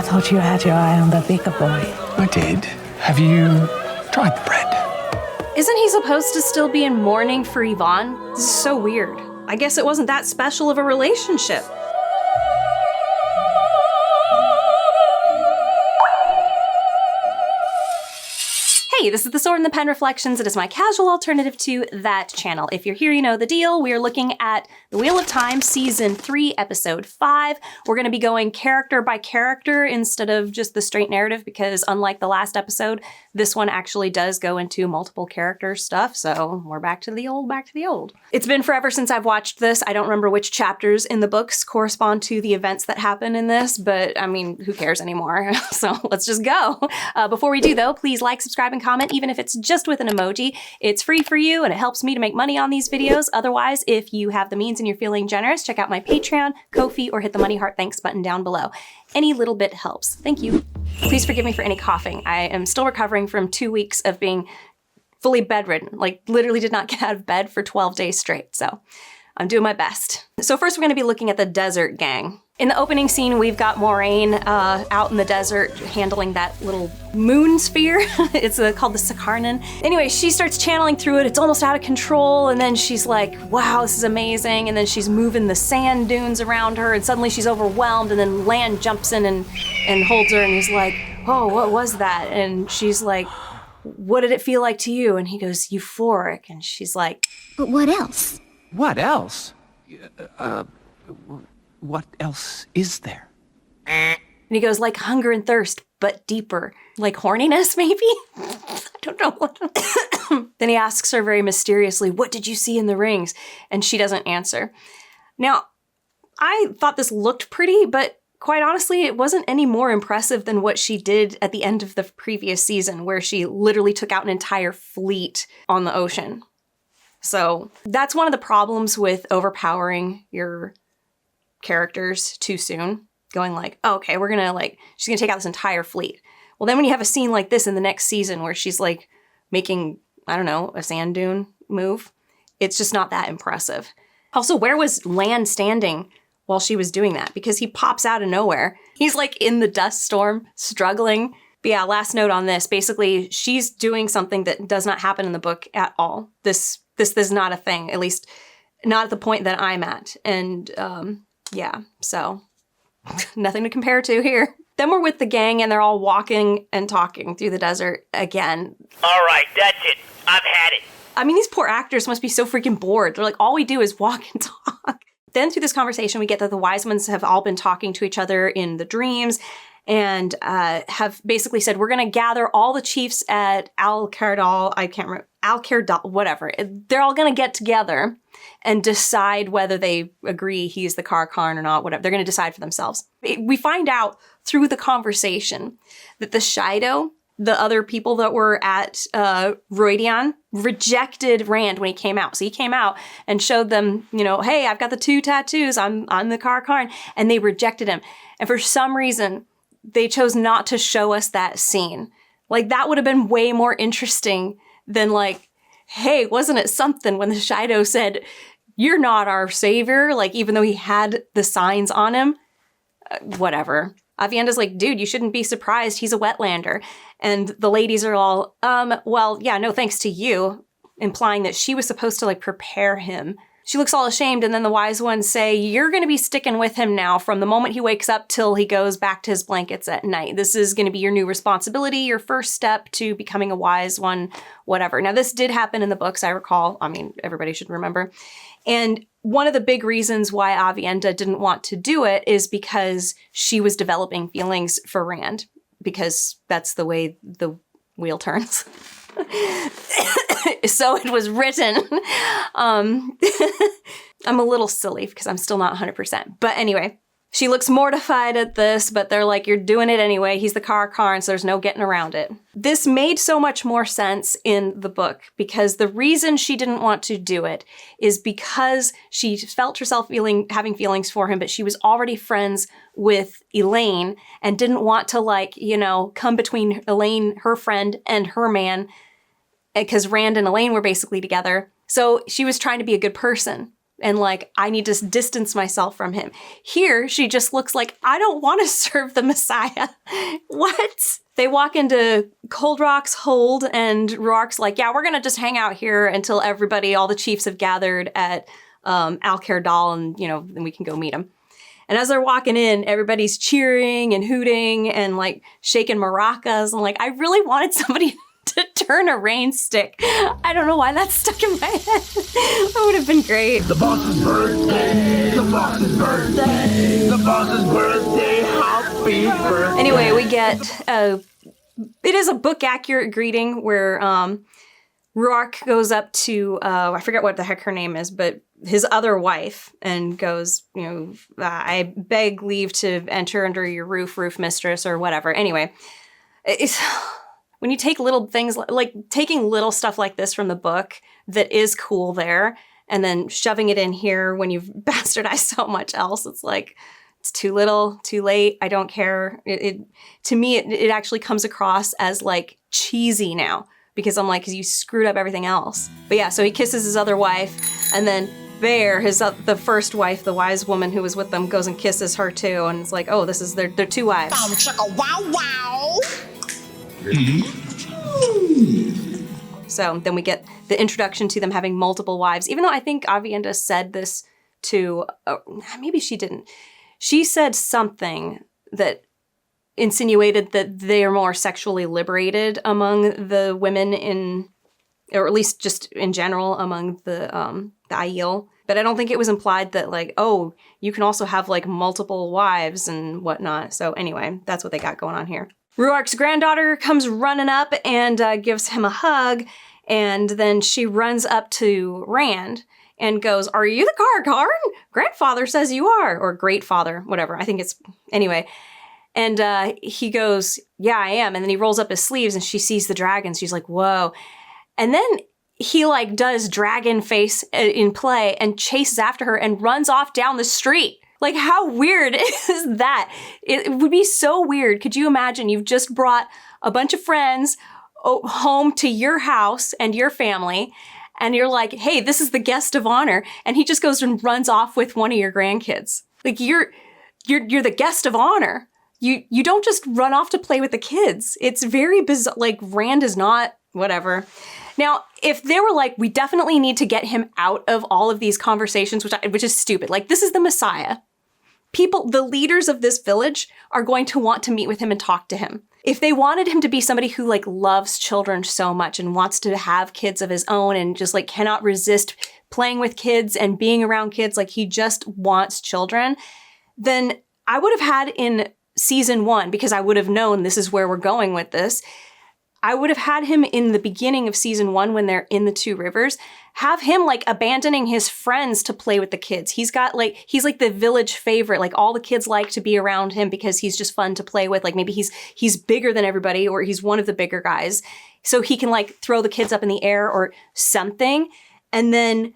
thought you had your eye on the bigger boy. I did. Have you tried the bread? Isn't he supposed to still be in mourning for Yvonne? This is so weird. I guess it wasn't that special of a relationship. Hey, this is the Sword and the Pen Reflections. It is my casual alternative to that channel. If you're here, you know the deal. We are looking at The Wheel of Time, Season 3, Episode 5. We're going to be going character by character instead of just the straight narrative because unlike the last episode, this one actually does go into multiple character stuff. So we're back to the old, back to the old. It's been forever since I've watched this. I don't remember which chapters in the books correspond to the events that happen in this, but I mean, who cares anymore? So let's just go. Before we do though, please like, subscribe, and comment, even if it's just with an emoji. It's free for you and it helps me to make money on these videos. Otherwise, if you have the means and you're feeling generous, check out my Patreon, Ko-fi, or hit the money heart thanks button down below. Any little bit helps. Thank you. Please forgive me for any coughing. I am still recovering from 2 weeks of being fully bedridden, like literally did not get out of bed for 12 days straight. So I'm doing my best. So first we're going to be looking at the desert gang. In the opening scene, we've got Moraine out in the desert handling that little moon sphere. It's called the Sakarnan. Anyway, she starts channeling through it. It's almost out of control. And then she's like, wow, this is amazing. And then she's moving the sand dunes around her and suddenly she's overwhelmed. And then Lan jumps in and holds her and he's like, oh, what was that? And she's like, what did it feel like to you? And he goes, euphoric. And she's like, but what else? What else? What else is there? And he goes, like hunger and thirst, but deeper. Like horniness, maybe? I don't know what. Then he asks her very mysteriously, what did you see in the rings? And she doesn't answer. Now, I thought this looked pretty, but quite honestly, it wasn't any more impressive than what she did at the end of the previous season, where she literally took out an entire fleet on the ocean. So that's one of the problems with overpowering your characters too soon, going like, oh, okay, we're gonna she's gonna take out this entire fleet. Well, then when you have a scene like this in the next season where she's like making, I don't know, a sand dune move, it's just not that impressive. Also, where was Lan standing while she was doing that? Because he pops out of nowhere. He's like in the dust storm, struggling. But yeah, last note on this, basically she's doing something that does not happen in the book at all. This is not a thing, at least not at the point that I'm at. And yeah, so nothing to compare to here. Then we're with the gang and they're all walking and talking through the desert again. All right, that's it. I've had it. I mean, these poor actors must be so freaking bored. They're like, all we do is walk and talk. Then through this conversation, we get that the wise ones have all been talking to each other in the dreams and have basically said, we're going to gather all the chiefs at Al-Kardal, I can't remember, Al-Kardal, whatever. They're all going to get together and decide whether they agree he's the Kar-Karn or not, whatever. They're going to decide for themselves. We find out through the conversation that the Shido, the other people that were at Reunite, rejected Rand when he came out. So he came out and showed them, you know, hey, I've got the 2 tattoos. I'm the Kar-Karn. And they rejected him. And for some reason, they chose not to show us that scene. Like, that would have been way more interesting than like, hey, wasn't it something when the Shido said, you're not our savior? Like, even though he had the signs on him, whatever. Avienda's like, dude, you shouldn't be surprised. He's a wetlander. And the ladies are all, well, yeah, no thanks to you, implying that she was supposed to like prepare him. She looks all ashamed, and then the wise ones say, you're going to be sticking with him now from the moment he wakes up till he goes back to his blankets at night. This is going to be your new responsibility, your first step to becoming a wise one, whatever. Now, this did happen in the books, I recall. I mean, everybody should remember. And one of the big reasons why Avienda didn't want to do it is because she was developing feelings for Rand, because that's the way the wheel turns. So it was written. I'm a little silly because I'm still not 100%. But anyway, she looks mortified at this, but they're like, you're doing it anyway. He's the Kar-Karn, so there's no getting around it. This made so much more sense in the book because the reason she didn't want to do it is because she felt herself having feelings for him, but she was already friends with Elaine and didn't want to, like, you know, come between Elaine, her friend, and her man, because Rand and Elaine were basically together. So she was trying to be a good person. and like, I need to distance myself from him. Here, she just looks like, I don't want to serve the Messiah. What? They walk into Cold Rock's hold, and Roark's like, yeah, we're going to just hang out here until all the chiefs have gathered at Alcair Dal, and, then we can go meet him. And as they're walking in, everybody's cheering and hooting and like shaking maracas. And like, I really wanted somebody to turn a rain stick. I don't know why that's stuck in my head. That would have been great. The boss's birthday, the boss's birthday, the boss's birthday, happy birthday. Anyway, we get it is a book accurate greeting where Roark goes up to, I forget what the heck her name is, but his other wife, and goes, I beg leave to enter under your roof mistress, or whatever. Anyway, it's, when you take little things, like taking little stuff like this from the book that is cool there, and then shoving it in here when you've bastardized so much else, it's like, it's too little, too late, I don't care. To me, it actually comes across as like cheesy now, because I'm like, because you screwed up everything else. But yeah, so he kisses his other wife, and then Bear, the first wife, the wise woman who was with them, goes and kisses her too, and it's like, oh, this is their two wives. Wow, wow. So then we get the introduction to them having multiple wives, even though I think Avienda said this to, maybe she didn't. She said something that insinuated that they are more sexually liberated among the women or at least just in general among the Aiel. But I don't think it was implied that like, oh, you can also have like multiple wives and whatnot. So anyway, that's what they got going on here. Ruark's granddaughter comes running up and gives him a hug. And then she runs up to Rand and goes, are you the Karn? Grandfather says you are. Or great father, whatever. I think it's, anyway. And he goes, yeah, I am. And then he rolls up his sleeves and she sees the dragons. She's like, whoa. And then he like does dragon face in play and chases after her and runs off down the street. Like, how weird is that? It would be so weird. Could you imagine you've just brought a bunch of friends home to your house and your family, and you're like, hey, this is the guest of honor. And he just goes and runs off with one of your grandkids. Like, you're the guest of honor. You don't just run off to play with the kids. It's very bizarre. Like, Rand is not, whatever. Now, if they were like, we definitely need to get him out of all of these conversations, which is stupid. Like, this is the Messiah. People, the leaders of this village are going to want to meet with him and talk to him. If they wanted him to be somebody who like loves children so much and wants to have kids of his own and just like cannot resist playing with kids and being around kids, like he just wants children, then I would have had in season 1, because I would have known this is where we're going with this, I would have had him in the beginning of season 1 when they're in the Two Rivers, have him like abandoning his friends to play with the kids. He's like the village favorite. Like all the kids like to be around him because he's just fun to play with. Like maybe he's bigger than everybody, or he's one of the bigger guys. So he can like throw the kids up in the air or something. And then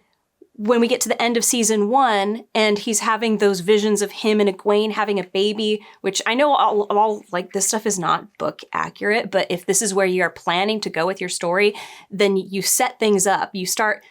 when we get to the end of season 1 and he's having those visions of him and Egwene having a baby, which I know all like this stuff is not book accurate, but if this is where you are planning to go with your story, then you set things up. You start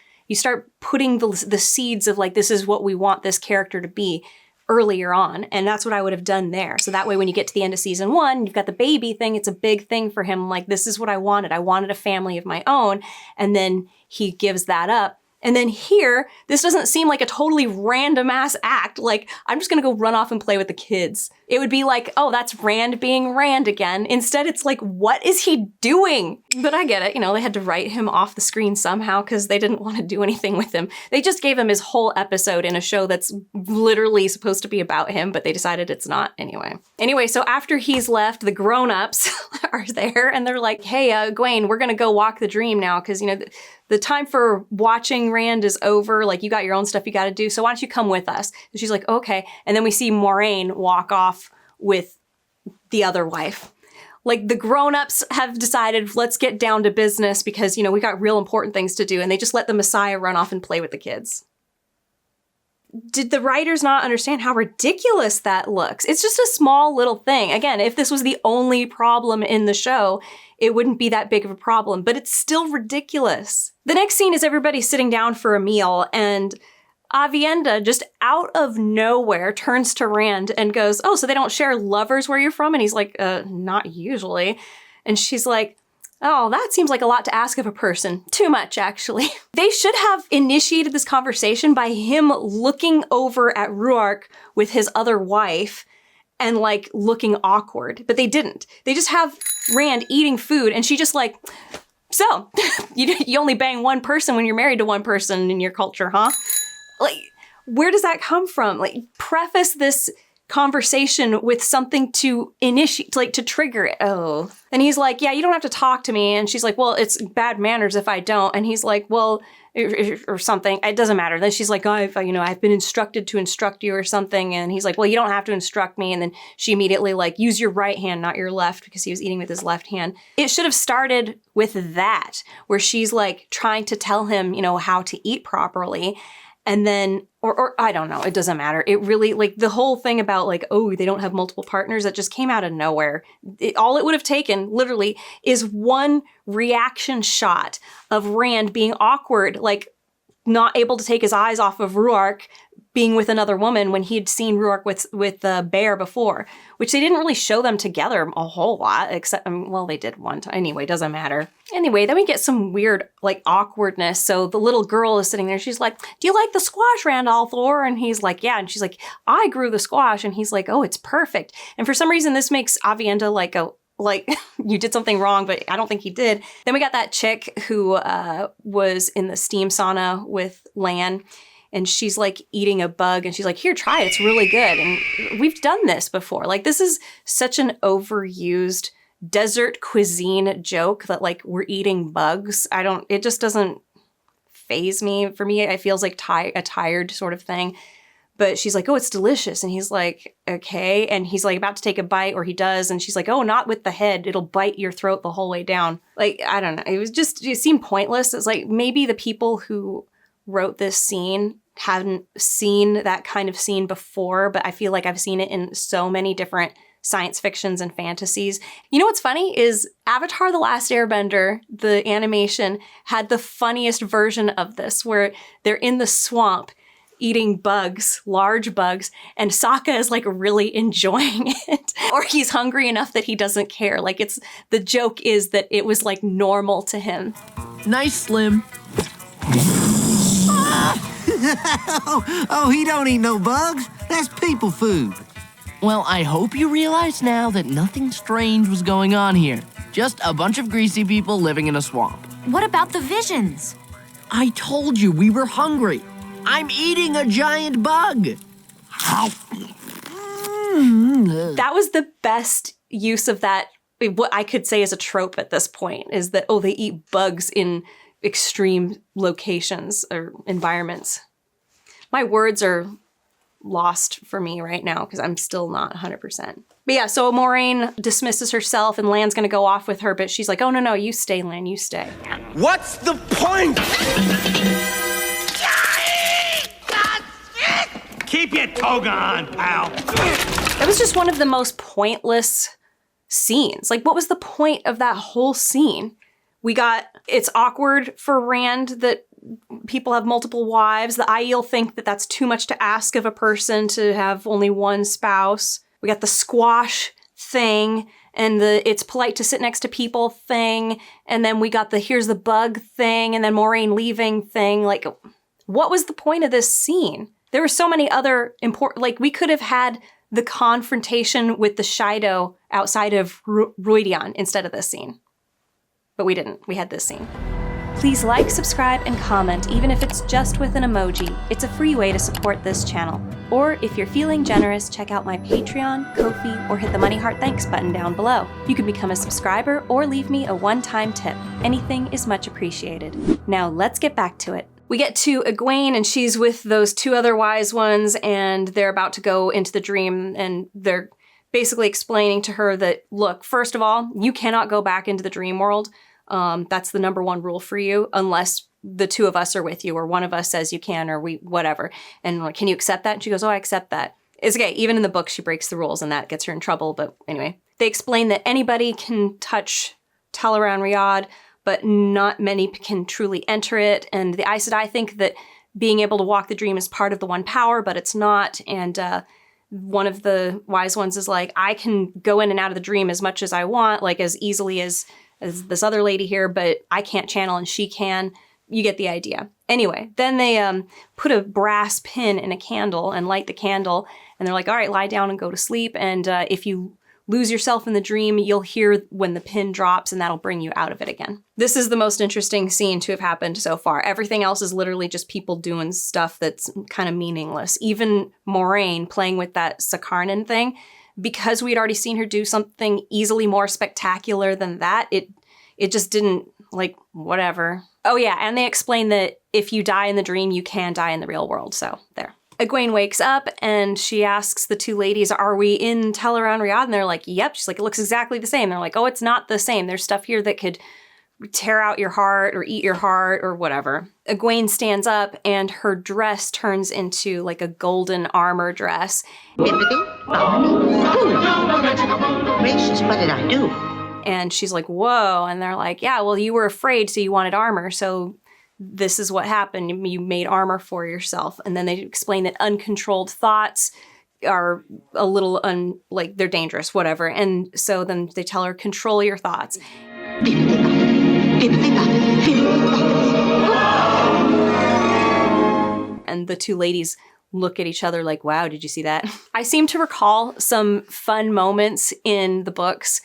putting the seeds of like, this is what we want this character to be earlier on. And that's what I would have done there. So that way, when you get to the end of season 1, you've got the baby thing. It's a big thing for him. Like, this is what I wanted. I wanted a family of my own. And then he gives that up. And then here, this doesn't seem like a totally random ass act. Like, I'm just gonna go run off and play with the kids. It would be like, oh, that's Rand being Rand again. Instead, it's like, what is he doing? But I get it. You know, they had to write him off the screen somehow because they didn't want to do anything with him. They just gave him his whole episode in a show that's literally supposed to be about him, but they decided it's not anyway. Anyway, so after he's left, the grown-ups are there and they're like, hey, Egwene, we're gonna go walk the dream now because, you know, the time for watching Rand is over. Like, you got your own stuff you got to do. So why don't you come with us? And she's like, okay. And then we see Moraine walk off with the other wife. Like, the grown-ups have decided, let's get down to business because, you know, we got real important things to do. And they just let the Messiah run off and play with the kids. Did the writers not understand how ridiculous that looks? It's just a small little thing. Again, if this was the only problem in the show, it wouldn't be that big of a problem, but it's still ridiculous. The next scene is everybody sitting down for a meal, and Avienda, just out of nowhere, turns to Rand and goes, oh, so they don't share lovers where you're from? And he's like, not usually. And she's like, oh, that seems like a lot to ask of a person. Too much, actually. They should have initiated this conversation by him looking over at Ruark with his other wife and like looking awkward, but they didn't. They just have Rand eating food and she just like, so you only bang one person when you're married to one person in your culture, huh? Like, where does that come from? Like, preface this conversation with something to initiate, like to trigger it. Oh. And he's like, yeah, you don't have to talk to me. And she's like, well, it's bad manners if I don't. And he's like, well, or something. It doesn't matter. Then she's like, oh, I've been instructed to instruct you or something. And he's like, well, you don't have to instruct me. And then she immediately like, use your right hand, not your left, because he was eating with his left hand. It should have started with that, where she's like trying to tell him, how to eat properly. And then, or I don't know, it doesn't matter. It really, like, the whole thing about, like, oh, they don't have multiple partners, that just came out of nowhere. All it would have taken, literally, is one reaction shot of Rand being awkward, like, not able to take his eyes off of Ruark being with another woman when he'd seen Ruark with the bear before, which they didn't really show them together a whole lot, except, well, they did one time. Anyway, doesn't matter. Anyway, then we get some weird, like, awkwardness. So the little girl is sitting there. She's like, do you like the squash, Randolphor? And he's like, yeah. And she's like, I grew the squash. And he's like, oh, it's perfect. And for some reason, this makes Avienda like, you did something wrong, but I don't think he did. Then we got that chick who was in the steam sauna with Lan. And she's like eating a bug and she's like, here, try it. It's really good. And we've done this before. Like, this is such an overused desert cuisine joke that like we're eating bugs. It just doesn't faze me. For me, it feels like a tired sort of thing. But she's like, oh, it's delicious. And he's like, okay. And he's like about to take a bite, or he does. And she's like, oh, not with the head. It'll bite your throat the whole way down. Like, I don't know. It seemed pointless. It's like maybe the people who wrote this scene hadn't seen that kind of scene before, but I feel like I've seen it in so many different science fictions and fantasies. You know what's funny is Avatar: The Last Airbender, the animation, had the funniest version of this, where they're in the swamp eating bugs, large bugs, and Sokka is like really enjoying it. Or he's hungry enough that he doesn't care. Like, the joke is that it was like normal to him. Nice, Slim. Oh, he don't eat no bugs. That's people food. Well, I hope you realize now that nothing strange was going on here. Just a bunch of greasy people living in a swamp. What about the visions? I told you we were hungry. I'm eating a giant bug. That was the best use of that. What I could say is a trope at this point is that, oh, they eat bugs in extreme locations or environments. My words are lost for me right now because I'm still not 100%. But yeah, so Moraine dismisses herself and Lan's gonna go off with her, but she's like, oh, no, you stay, Lan, you stay. What's the point? Keep your toga on, pal. That was just one of the most pointless scenes. Like, what was the point of that whole scene? It's awkward for Rand that people have multiple wives. The Aiel think that that's too much to ask of a person to have only one spouse. We got the squash thing and the it's polite to sit next to people thing. And then we got the here's the bug thing and then Moraine leaving thing. Like, what was the point of this scene? There were so many other important, like, we could have had the confrontation with the Shido outside of Ruidian instead of this scene. But we didn't. We had this scene. Please like, subscribe, and comment, even if it's just with an emoji. It's a free way to support this channel. Or if you're feeling generous, check out my Patreon, Ko-fi, or hit the Money Heart Thanks button down below. You can become a subscriber or leave me a one-time tip. Anything is much appreciated. Now let's get back to it. We get to Egwene, and she's with those two other wise ones, and they're about to go into the dream, and they're basically explaining to her that, look, first of all, you cannot go back into the dream world. That's the number one rule for you, unless the two of us are with you, or one of us says you can, or whatever. And like, can you accept that? And she goes, oh, I accept that. It's okay. Even in the book, she breaks the rules, and that gets her in trouble. But anyway, they explain that anybody can touch Talaran Riyadh, but not many can truly enter it. And the Aes Sedai think that being able to walk the dream is part of the one power, but it's not. And one of the wise ones is like, I can go in and out of the dream as much as I want, like as easily as this other lady here, but I can't channel and she can. You get the idea. Anyway, then they put a brass pin in a candle and light the candle. And they're like, all right, lie down and go to sleep. And if you lose yourself in the dream, you'll hear when the pin drops and that'll bring you out of it again. This is the most interesting scene to have happened so far. Everything else is literally just people doing stuff that's kind of meaningless. Even Moraine playing with that Sakarnan thing, because we'd already seen her do something easily more spectacular than that, it just didn't, like, whatever. Oh yeah, and they explain that if you die in the dream, you can die in the real world, so there. Egwene wakes up and she asks the two ladies, are we in Teleron Riyadh? And they're like, yep. She's like, it looks exactly the same. They're like, oh, it's not the same. There's stuff here that could tear out your heart or eat your heart or whatever. Egwene stands up and her dress turns into like a golden armor dress. Gracious, what did I do? And she's like, whoa. And they're like, yeah, well, you were afraid, so you wanted armor. So this is what happened. You made armor for yourself. And then they explain that uncontrolled thoughts are a little, like, they're dangerous, whatever. And so then they tell her, control your thoughts. And the two ladies look at each other like, wow, did you see that? I seem to recall some fun moments in the books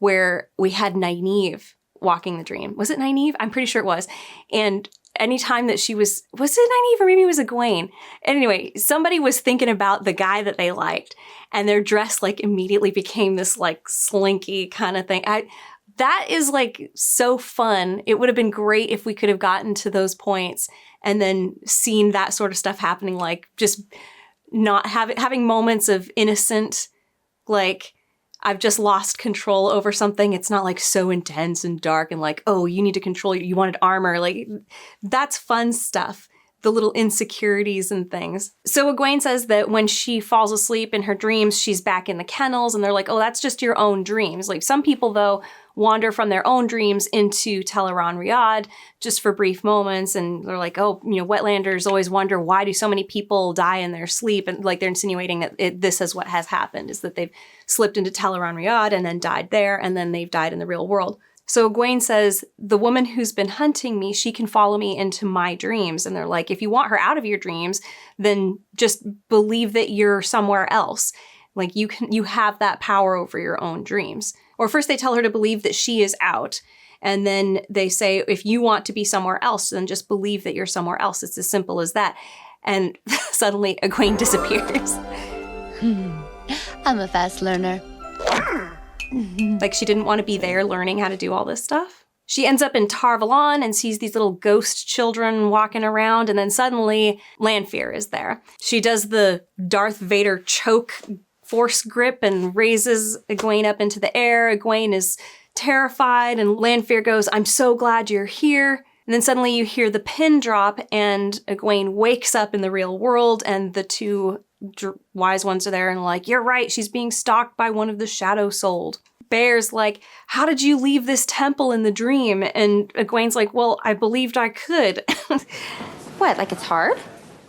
where we had Nynaeve walking the dream. Was it Nynaeve? I'm pretty sure it was. And anytime that she was it Nynaeve or maybe it was Egwene? Anyway, somebody was thinking about the guy that they liked and their dress like immediately became this like slinky kind of thing. That is like so fun. It would have been great if we could have gotten to those points and then seen that sort of stuff happening, like just not having moments of innocent, like, I've just lost control over something. It's not like so intense and dark and like, oh, you need to control, you wanted armor. Like, that's fun stuff. The little insecurities and things. So Egwene says that when she falls asleep in her dreams, she's back in the kennels and they're like, oh, that's just your own dreams. Like some people though wander from their own dreams into Teleron Riyadh just for brief moments. And they're like, oh, you know, wetlanders always wonder, why do so many people die in their sleep? And like they're insinuating that this is what has happened, is that they've slipped into Teleron Riyadh and then died there and then they've died in the real world. So Egwene says, the woman who's been hunting me, she can follow me into my dreams. And they're like, if you want her out of your dreams, then just believe that you're somewhere else. Like you have that power over your own dreams. Or first they tell her to believe that she is out. And then they say, if you want to be somewhere else, then just believe that you're somewhere else. It's as simple as that. And suddenly Egwene disappears. I'm a fast learner. Like she didn't want to be there learning how to do all this stuff. She ends up in Tar Valon and sees these little ghost children walking around, and then suddenly Lanfear is there. She does the Darth Vader choke force grip and raises Egwene up into the air. Egwene is terrified and Lanfear goes, I'm so glad you're here. And then suddenly you hear the pin drop and Egwene wakes up in the real world and the two wise ones are there and like, you're right, she's being stalked by one of the Shadow Souled. Bear's like, how did you leave this temple in the dream? And Egwene's like, well, I believed I could. What, like it's hard?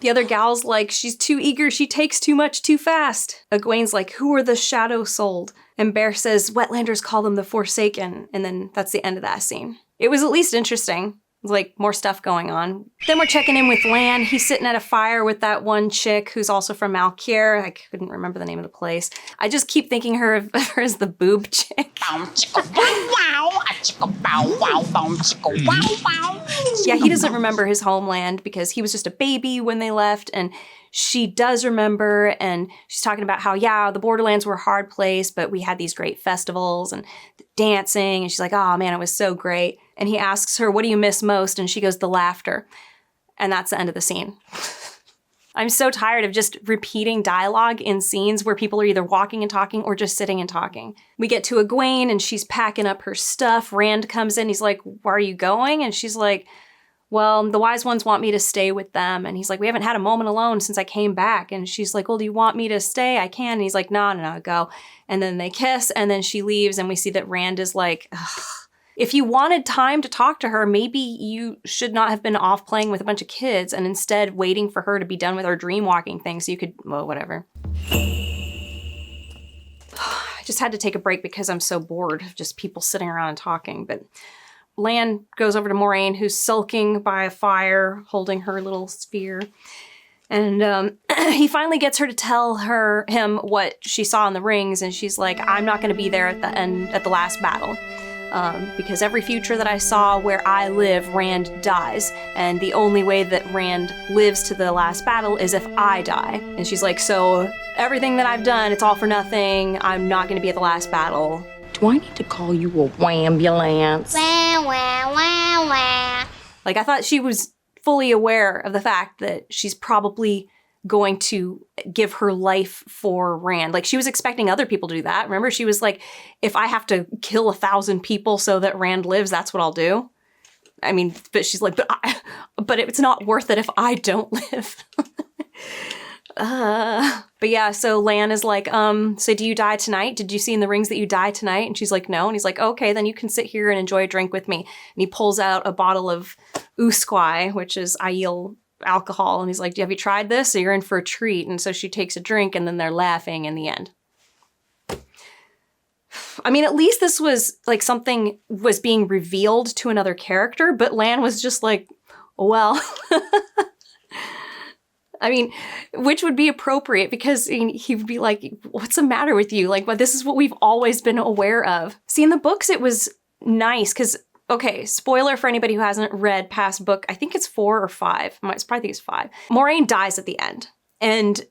The other gal's like, she's too eager, she takes too much too fast. Egwene's like, who are the Shadow Souled? And Bear says, wetlanders call them the Forsaken. And then that's the end of that scene. It was at least interesting. Like, more stuff going on. Then we're checking in with Lan. He's sitting at a fire with that one chick who's also from Malkier. I couldn't remember the name of the place. I just keep thinking of her as the boob chick. Yeah, he doesn't remember his homeland because he was just a baby when they left, and she does remember, and she's talking about how, yeah, the Borderlands were a hard place, but we had these great festivals and dancing, and she's like, oh man, it was so great. And he asks her, what do you miss most? And she goes, the laughter. And that's the end of the scene. I'm so tired of just repeating dialogue in scenes where people are either walking and talking or just sitting and talking. We get to Egwene and she's packing up her stuff. Rand comes in, he's like, where are you going? And she's like, well, the wise ones want me to stay with them. And he's like, we haven't had a moment alone since I came back. And she's like, well, do you want me to stay? I can. And he's like, no, go. And then they kiss and then she leaves and we see that Rand is like, ugh. if you wanted time to talk to her, maybe you should not have been off playing with a bunch of kids and instead waiting for her to be done with her dream walking thing so you could, well, whatever. I just had to take a break because I'm so bored of just people sitting around and talking. But Lan goes over to Moraine, who's sulking by a fire, holding her little sphere. And he finally gets her to tell him what she saw in the rings, and she's like, I'm not going to be there at the last battle. Because every future that I saw where I live, Rand dies. And the only way that Rand lives to the last battle is if I die. And she's like, so everything that I've done, it's all for nothing. I'm not going to be at the last battle. Do I need to call you a wambulance? Wah, wah, wah, wah. Like, I thought she was fully aware of the fact that she's probably going to give her life for Rand. Like, she was expecting other people to do that. Remember, she was like, if I have to kill 1,000 people so that Rand lives, that's what I'll do. I mean, but she's like, but it's not worth it if I don't live. But yeah, so Lan is like, so do you die tonight? Did you see in the rings that you die tonight? And she's like, no. And he's like, okay, then you can sit here and enjoy a drink with me. And he pulls out a bottle of Usquai, which is Aiel alcohol. And he's like, have you tried this? So you're in for a treat. And so she takes a drink and then they're laughing in the end. I mean, at least this was like something was being revealed to another character, but Lan was just like, well, I mean, which would be appropriate because he would be like, what's the matter with you? Like, well, this is what we've always been aware of. See, in the books, it was nice because, okay, spoiler for anybody who hasn't read past book, I think it's 4 or 5. I probably think it's 5. Moraine dies at the end. And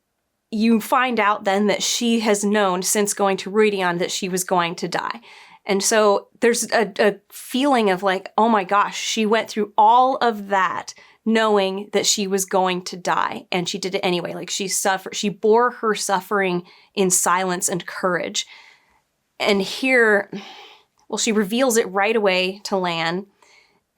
you find out then that she has known since going to Reunite that she was going to die. And so there's a feeling of like, oh my gosh, she went through all of that knowing that she was going to die, and she did it anyway. Like, she bore her suffering in silence and courage. And here, well, she reveals it right away to Lan,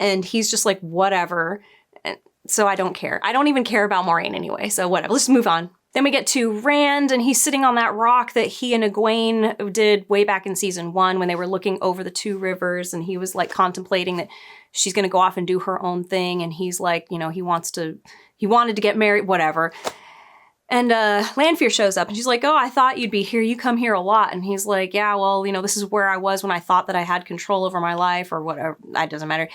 and he's just like, whatever. And so I don't care. I don't even care about Moraine anyway, so whatever. Let's move on. Then we get to Rand, and he's sitting on that rock that he and Egwene did way back in season 1 when they were looking over the 2 rivers, and he was like contemplating that she's going to go off and do her own thing, and he's like, you know, he wanted to get married, whatever. And Lanfear shows up, and she's like, oh, I thought you'd be here. You come here a lot. And he's like, yeah, well, you know, this is where I was when I thought that I had control over my life or whatever. That doesn't matter.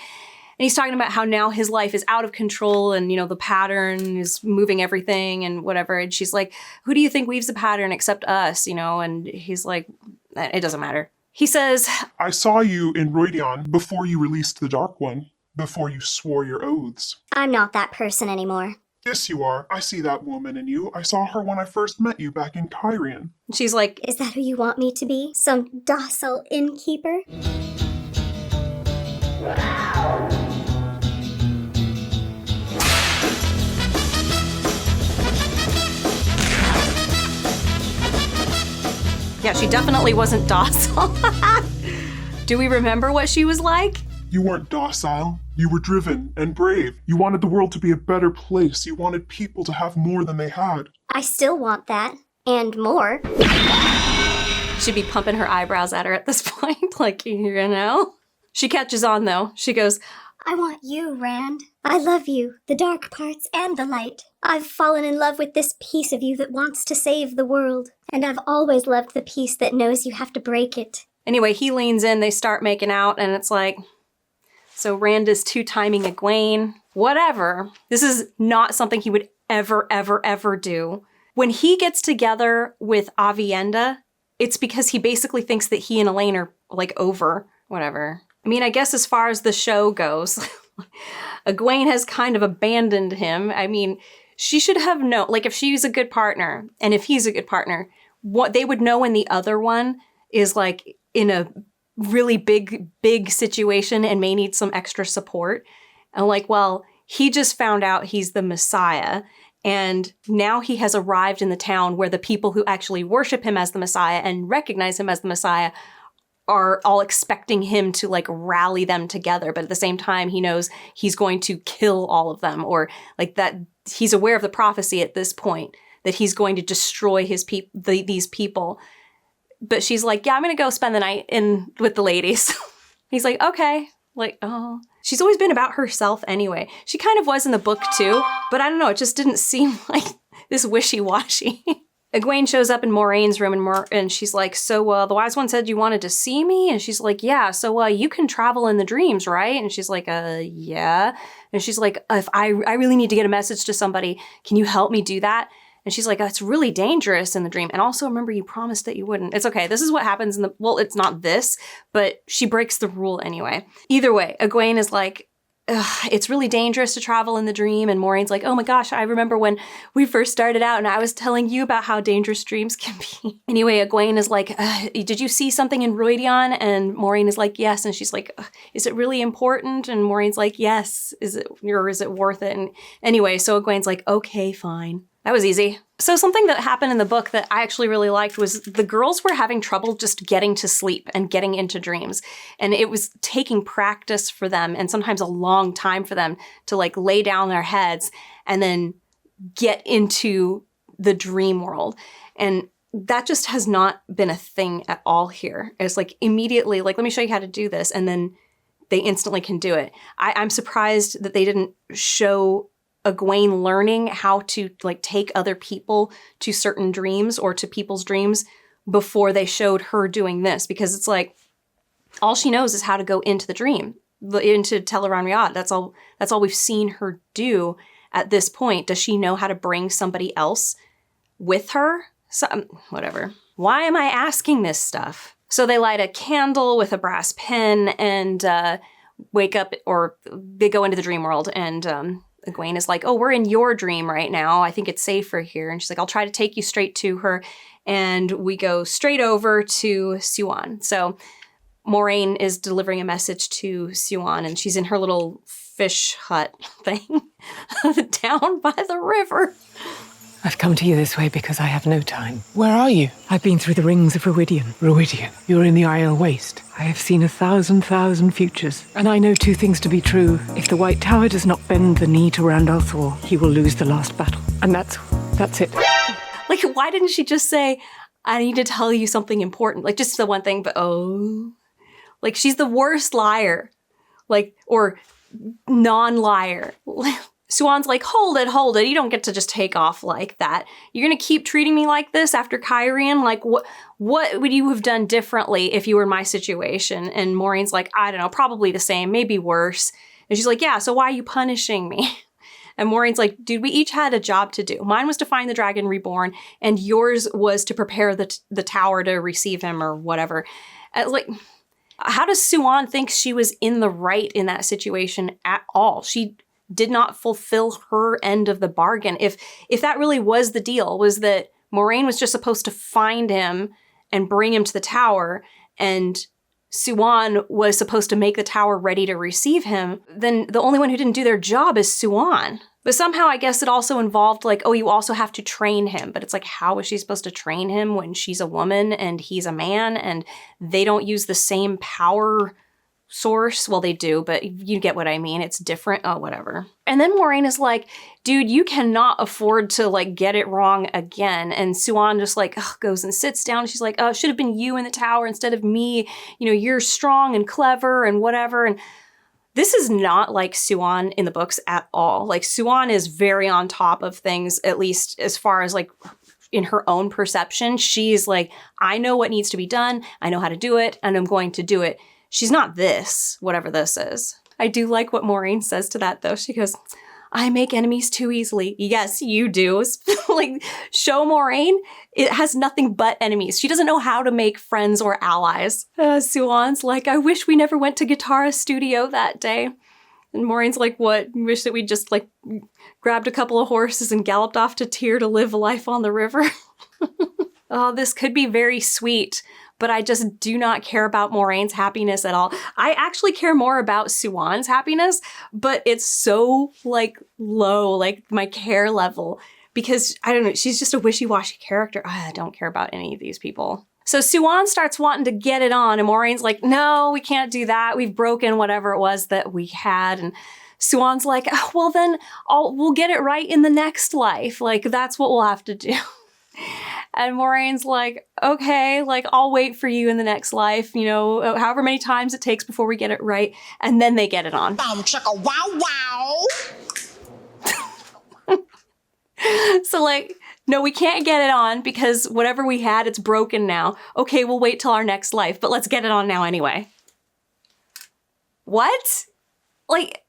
And he's talking about how now his life is out of control and, you know, the pattern is moving everything and whatever. And she's like, who do you think weaves the pattern except us, you know? And he's like, it doesn't matter. He says, I saw you in Reunite before you released the Dark One, before you swore your oaths. I'm not that person anymore. Yes, you are. I see that woman in you. I saw her when I first met you back in Kyrian. She's like, is that who you want me to be? Some docile innkeeper? Yeah, she definitely wasn't docile. Do we remember what she was like? You weren't docile. You were driven and brave. You wanted the world to be a better place. You wanted people to have more than they had. I still want that. And more. She'd be pumping her eyebrows at her at this point. Like, you know? She catches on, though. She goes, I want you, Rand. I love you, the dark parts and the light. I've fallen in love with this piece of you that wants to save the world. And I've always loved the piece that knows you have to break it. Anyway, he leans in, they start making out, and it's like, so Rand is two-timing Egwene. Whatever. This is not something he would ever, ever, ever do. When he gets together with Avienda, it's because he basically thinks that he and Elaine are, like, over. Whatever. I mean, I guess as far as the show goes, Egwene has kind of abandoned him. I mean, she should have known, like, if she's a good partner, and if he's a good partner, what they would know when the other one is, like, in a really big situation and may need some extra support. And like, well, he just found out he's the Messiah, and now he has arrived in the town where the people who actually worship him as the Messiah and recognize him as the Messiah are all expecting him to like rally them together. But at the same time, he knows he's going to kill all of them, or like that he's aware of the prophecy at this point that he's going to destroy these people. But she's like, yeah, I'm going to go spend the night with the ladies. He's like, okay. Like, oh. She's always been about herself anyway. She kind of was in the book too, but I don't know, it just didn't seem like this wishy-washy. Egwene shows up in Moraine's room and she's like, so the wise one said you wanted to see me? And she's like, yeah, so you can travel in the dreams, right? And she's like, yeah. And she's like, if I really need to get a message to somebody, can you help me do that? And she's like, it's really dangerous in the dream. And also remember, you promised that you wouldn't. It's okay. This is what happens in the, well, it's not this, but she breaks the rule anyway. Either way, Egwene is like, it's really dangerous to travel in the dream. And Moraine's like, oh my gosh, I remember when we first started out and I was telling you about how dangerous dreams can be. Anyway, Egwene is like, did you see something in Reunite? And Moraine is like, yes. And she's like, is it really important? And Moraine's like, yes. Is it worth it? And anyway, so Egwene's like, okay, fine. That was easy. So something that happened in the book that I actually really liked was the girls were having trouble just getting to sleep and getting into dreams. And it was taking practice for them and sometimes a long time for them to like lay down their heads and then get into the dream world. And that just has not been a thing at all here. It's like immediately, like, let me show you how to do this. And then they instantly can do it. I'm surprised that they didn't show Egwene learning how to like take other people to certain dreams or to people's dreams before they showed her doing this, because it's like all she knows is how to go into the dream, into Reunite. That's all we've seen her do at this point. Does she know how to bring somebody else with her? Whatever. Why am I asking this stuff? So they light a candle with a brass pen and wake up, or they go into the dream world, and Egwene is like, oh, we're in your dream right now. I think it's safer here. And she's like, I'll try to take you straight to her. And we go straight over to Siuan. So Moraine is delivering a message to Siuan, and she's in her little fish hut thing down by the river. I've come to you this way because I have no time. Where are you? I've been through the rings of Rewidian. Rewidian. You're in the Isle Waste. I have seen 1,000 futures. And I know two things to be true. If the White Tower does not bend the knee to Randall Thor, he will lose the last battle. And that's it. Like, why didn't she just say, I need to tell you something important? Like, just the one thing, but oh. Like, she's the worst liar. Like, or non-liar. Siuan's like, hold it. You don't get to just take off like that. You're going to keep treating me like this after Kyrian? Like, what would you have done differently if you were in my situation? And Moraine's like, I don't know, probably the same, maybe worse. And she's like, yeah, so why are you punishing me? And Moraine's like, dude, we each had a job to do. Mine was to find the dragon Reborn, and yours was to prepare the tower to receive him or whatever. Like, how does Siuan think she was in the right in that situation at all? She did not fulfill her end of the bargain. If that really was the deal, was that Moraine was just supposed to find him and bring him to the tower, and Siuan was supposed to make the tower ready to receive him, then the only one who didn't do their job is Siuan. But somehow I guess it also involved like, oh, you also have to train him. But it's like, how is she supposed to train him when she's a woman and he's a man and they don't use the same power source? Well, they do, but you get what I mean. It's different. Oh, whatever. And then Moraine is like, dude, you cannot afford to like get it wrong again. And Siuan just like goes and sits down. She's like, oh, it should have been you in the tower instead of me. You know, you're strong and clever and whatever. And this is not like Siuan in the books at all. Like, Siuan is very on top of things, at least as far as like in her own perception. She's like, I know what needs to be done. I know how to do it, and I'm going to do it. She's not this, whatever this is. I do like what Moraine says to that, though. She goes, I make enemies too easily. Yes, you do. Like, show Moraine, it has nothing but enemies. She doesn't know how to make friends or allies. Siuan's like, I wish we never went to Guitarra's studio that day. And Moraine's like, what? Wish that we just, like, grabbed a couple of horses and galloped off to Tyr to live life on the river? Oh, this could be very sweet, but I just do not care about Moraine's happiness at all. I actually care more about Siuan's happiness, but it's so, like, low, like, my care level, because, I don't know, she's just a wishy-washy character. I don't care about any of these people. So Siuan starts wanting to get it on, and Moraine's like, no, we can't do that. We've broken whatever it was that we had, and Siuan's like, oh, well, then we'll get it right in the next life. Like, that's what we'll have to do. And Moraine's like, okay, like, I'll wait for you in the next life, you know, however many times it takes before we get it right. And then they get it on. Chicka wow wow. So, like, no, we can't get it on because whatever we had, it's broken now. Okay, we'll wait till our next life, but let's get it on now anyway. What? Like,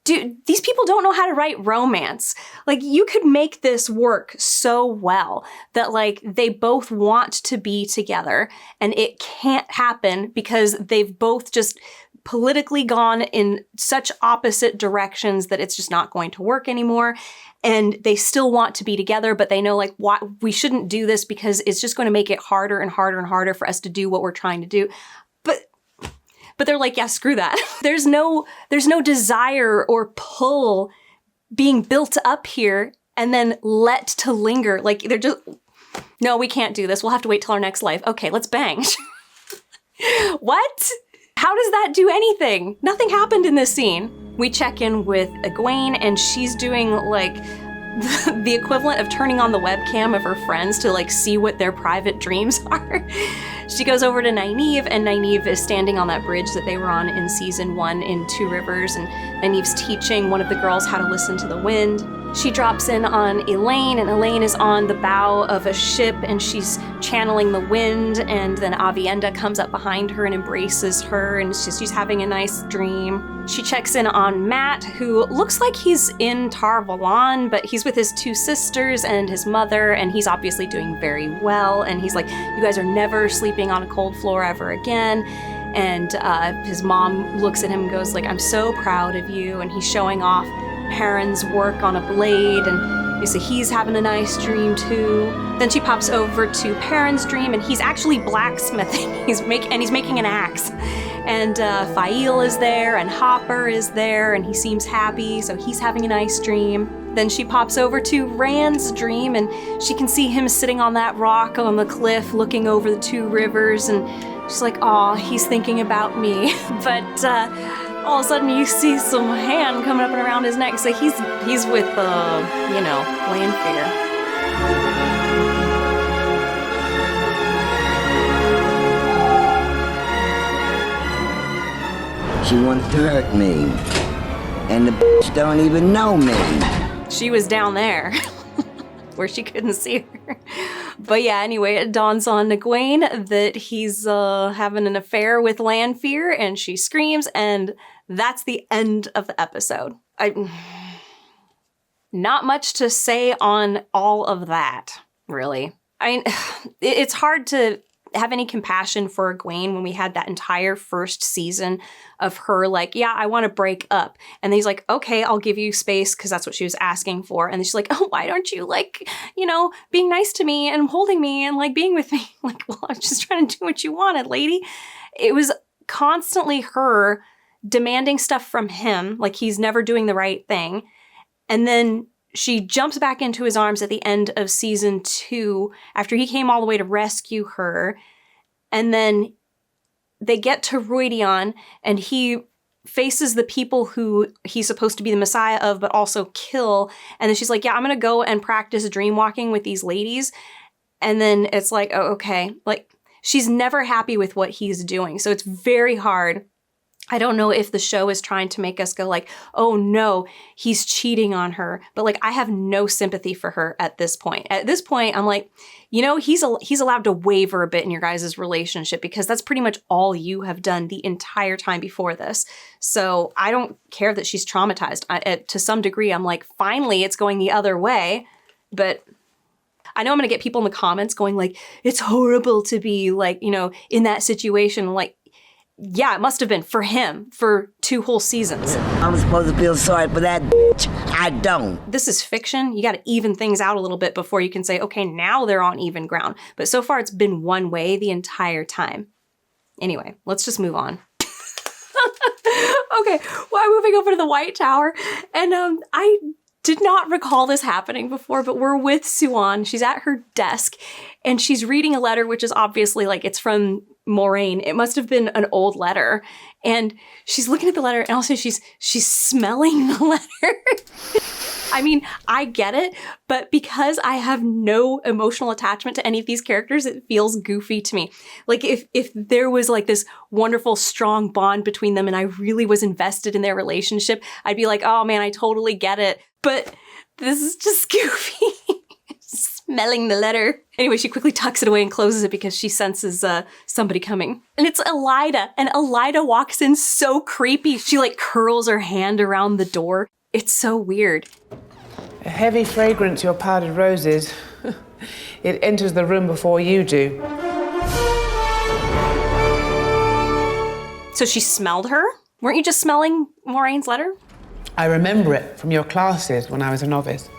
dude, these people don't know how to write romance. Like, you could make this work so well that, like, they both want to be together and it can't happen because they've both just politically gone in such opposite directions that it's just not going to work anymore. And they still want to be together, but they know, like, why we shouldn't do this because it's just going to make it harder and harder and harder for us to do what we're trying to do. But they're like, yeah, screw that. There's no desire or pull being built up here and then let to linger. Like, they're just, no, we can't do this. We'll have to wait till our next life. Okay, let's bang. What? How does that do anything? Nothing happened in this scene. We check in with Egwene and she's doing, like, the equivalent of turning on the webcam of her friends to, like, see what their private dreams are. She goes over to Nynaeve, and Nynaeve is standing on that bridge that they were on in season 1 in Two Rivers, and Nynaeve's teaching one of the girls how to listen to the wind. She drops in on Elaine, and Elaine is on the bow of a ship, and she's channeling the wind, and then Avienda comes up behind her and embraces her, and she's having a nice dream. She checks in on Matt, who looks like he's in Tar Valon, but he's with his 2 sisters and his mother, and he's obviously doing very well, and he's like, you guys are never sleeping on a cold floor ever again. And his mom looks at him and goes, like, I'm so proud of you, and he's showing off Perrin's work on a blade, and you see he's having a nice dream too. Then she pops over to Perrin's dream, and he's actually blacksmithing. He's making an axe. And Fail is there, and Hopper is there, and he seems happy, so he's having a nice dream. Then she pops over to Rand's dream, and she can see him sitting on that rock on the cliff looking over the 2 rivers, and she's like, aw, he's thinking about me. But all of a sudden you see some hand coming up and around his neck, so he's with, Lanfear. She wants to hurt me, and the bitch don't even know me. She was down there, where she couldn't see her. But yeah, anyway, it dawns on Egwene that he's having an affair with Lanfear, and she screams, and that's the end of the episode. Not much to say on all of that, really. I mean, it's hard to have any compassion for Egwene when we had that entire first season of her like, yeah, I want to break up. And then he's like, okay, I'll give you space because that's what she was asking for. And then she's like, oh, why don't you like, being nice to me and holding me and like being with me? Like, well, I was just trying to do what you wanted, lady. It was constantly her demanding stuff from him, like he's never doing the right thing. And then she jumps back into his arms at the end of season 2 after he came all the way to rescue her. And then they get to Roidion and he faces the people who he's supposed to be the messiah of, but also kill. And then she's like, yeah, I'm going to go and practice dream walking with these ladies. And then it's like, oh, okay. Like, she's never happy with what he's doing. So it's very hard. I don't know if the show is trying to make us go like, oh no, he's cheating on her. But like, I have no sympathy for her at this point. At this point, I'm like, he's allowed to waver a bit in your guys' relationship because that's pretty much all you have done the entire time before this. So I don't care that she's traumatized. To some degree, I'm like, finally, it's going the other way. But I know I'm going to get people in the comments going like, it's horrible to be like, in that situation. Like, yeah, it must have been for him for 2 whole seasons. I'm supposed to feel sorry for that bitch. I don't. This is fiction. You got to even things out a little bit before you can say, okay, now they're on even ground. But so far it's been one way the entire time. Anyway, let's just move on. Okay, well, I'm moving over to the White Tower. And I did not recall this happening before, but we're with Suan. She's at her desk and she's reading a letter, which is obviously like it's from Moraine. It must have been an old letter. And she's looking at the letter and also she's smelling the letter. I mean, I get it, but because I have no emotional attachment to any of these characters, it feels goofy to me. Like if there was like this wonderful, strong bond between them and I really was invested in their relationship, I'd be like, oh man, I totally get it. But this is just goofy. Smelling the letter. Anyway, she quickly tucks it away and closes it because she senses somebody coming. And it's Elida. And Elida walks in so creepy. She like curls her hand around the door. It's so weird. A heavy fragrance, your powdered roses. It enters the room before you do. So she smelled her? Weren't you just smelling Moraine's letter? I remember it from your classes when I was a novice.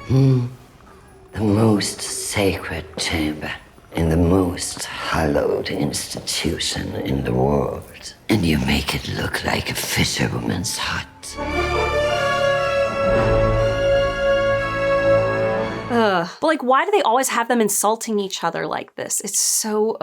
The most sacred chamber in the most hallowed institution in the world. And you make it look like a fisherwoman's hut. But like, why do they always have them insulting each other like this? It's so,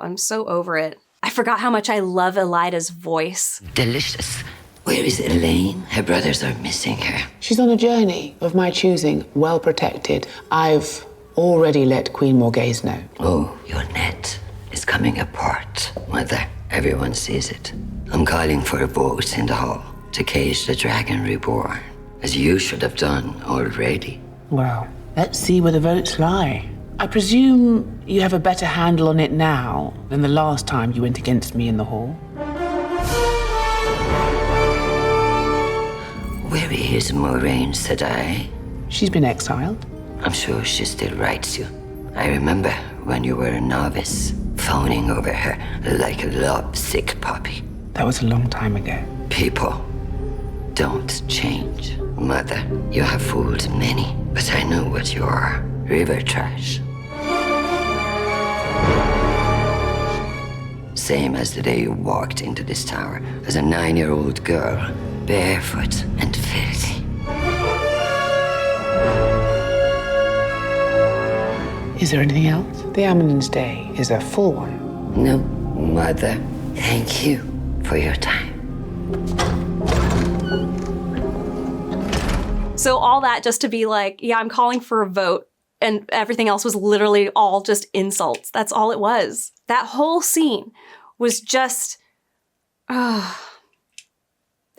I'm so over it. I forgot how much I love Elida's voice. Delicious. Where is Elaine? Her brothers are missing her. She's on a journey of my choosing, well protected. I've already let Queen Morgaze know. Oh, your net is coming apart, Mother. Everyone sees it. I'm calling for a vote in the hall to cage the dragon Reborn, as you should have done already. Well, let's see where the votes lie. I presume you have a better handle on it now than the last time you went against me in the hall. Where is Moraine, said I? She's been exiled. I'm sure she still writes you. I remember when you were a novice, phoning over her like a lovesick puppy. That was a long time ago. People don't change. Mother, you have fooled many, but I know what you are. River trash. Same as the day you walked into this tower as a 9-year-old girl, barefoot and filthy. Is there anything else? The Amulin's Day is a full one. No, Mother. Thank you for your time. So all that just to be like, yeah, I'm calling for a vote. And everything else was literally all just insults. That's all it was. That whole scene was just... Then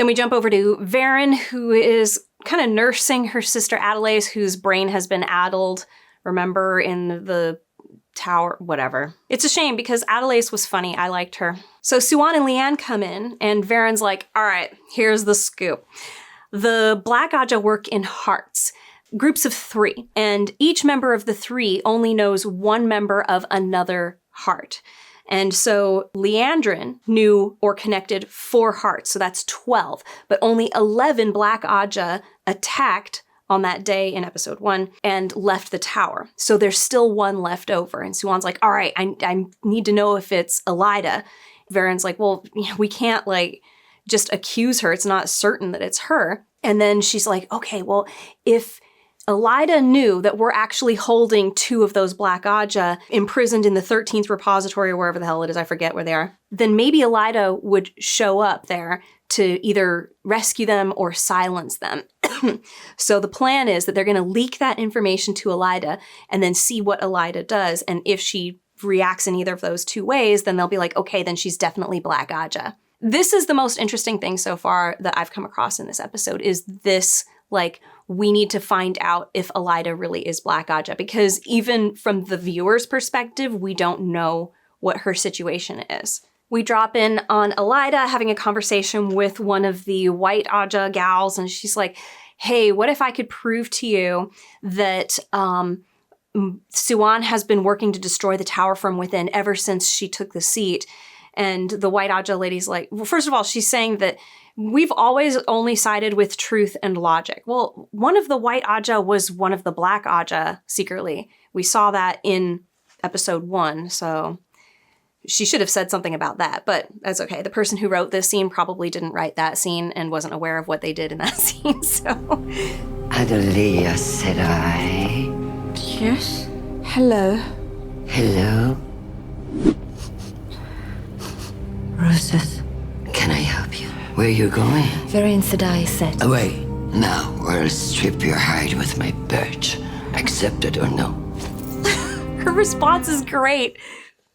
we jump over to Varen, who is kind of nursing her sister Adelaide, whose brain has been addled. Remember, in the tower, whatever. It's a shame because Adelaide was funny. I liked her. So Siuan and Leanne come in, and Varen's like, all right, here's the scoop. The Black Aja work in hearts. Groups of 3, and each member of the 3 only knows one member of another heart. And so Leandrin knew or connected 4 hearts, so that's 12, but only 11 Black Aja attacked on that day in episode 1 and left the tower. So there's still one left over. And Siuan's like, all right, I need to know if it's Elida. Varen's like, well, we can't like just accuse her. It's not certain that it's her. And then she's like, okay, well, if Elida knew that we're actually holding 2 of those Black Aja imprisoned in the 13th repository or wherever the hell it is, I forget where they are, then maybe Elida would show up there to either rescue them or silence them. So the plan is that they're going to leak that information to Elida and then see what Elida does. And if she reacts in either of those 2 ways, then they'll be like, okay, then she's definitely Black Aja. This is the most interesting thing so far that I've come across in this episode is this, like, we need to find out if Elida really is Black Aja, because even from the viewer's perspective, we don't know what her situation is. We drop in on Elida having a conversation with one of the White Aja gals, and she's like, hey, what if I could prove to you that Siuan has been working to destroy the tower from within ever since she took the seat? And the White Aja lady's like, well, first of all, she's saying that we've always only sided with truth and logic. Well, one of the White Aja was one of the Black Aja secretly. We saw that in episode 1, so she should have said something about that, but that's okay. The person who wrote this scene probably didn't write that scene and wasn't aware of what they did in that scene, so. Adelia, said I. Yes? Hello. Hello? Roses. Can I help you? Where are you going? Varian Sedai said. Away. Now, or I'll strip your hide with my birch. Accept it or no? Her response is great.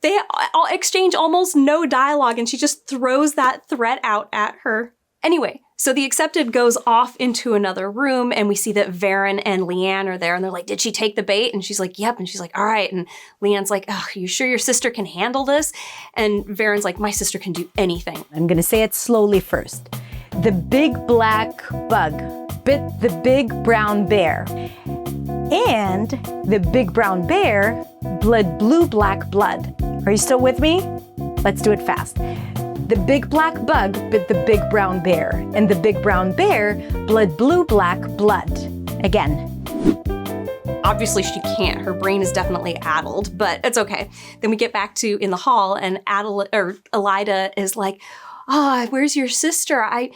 They all exchange almost no dialogue, and she just throws that threat out at her. Anyway, so the accepted goes off into another room, and we see that Varen and Leanne are there, and they're like, did she take the bait? And she's like, yep. And she's like, all right. And Leanne's like, oh, you sure your sister can handle this? And Varen's like, my sister can do anything. I'm gonna say it slowly first. The big black bug bit the big brown bear. And the big brown bear bled blue-black blood. Are you still with me? Let's do it fast. The big black bug bit the big brown bear, and the big brown bear bled blue-black blood. Again. Obviously she can't. Her brain is definitely addled, but it's okay. Then we get back to in the hall, and Elida is like, oh, where's your sister? I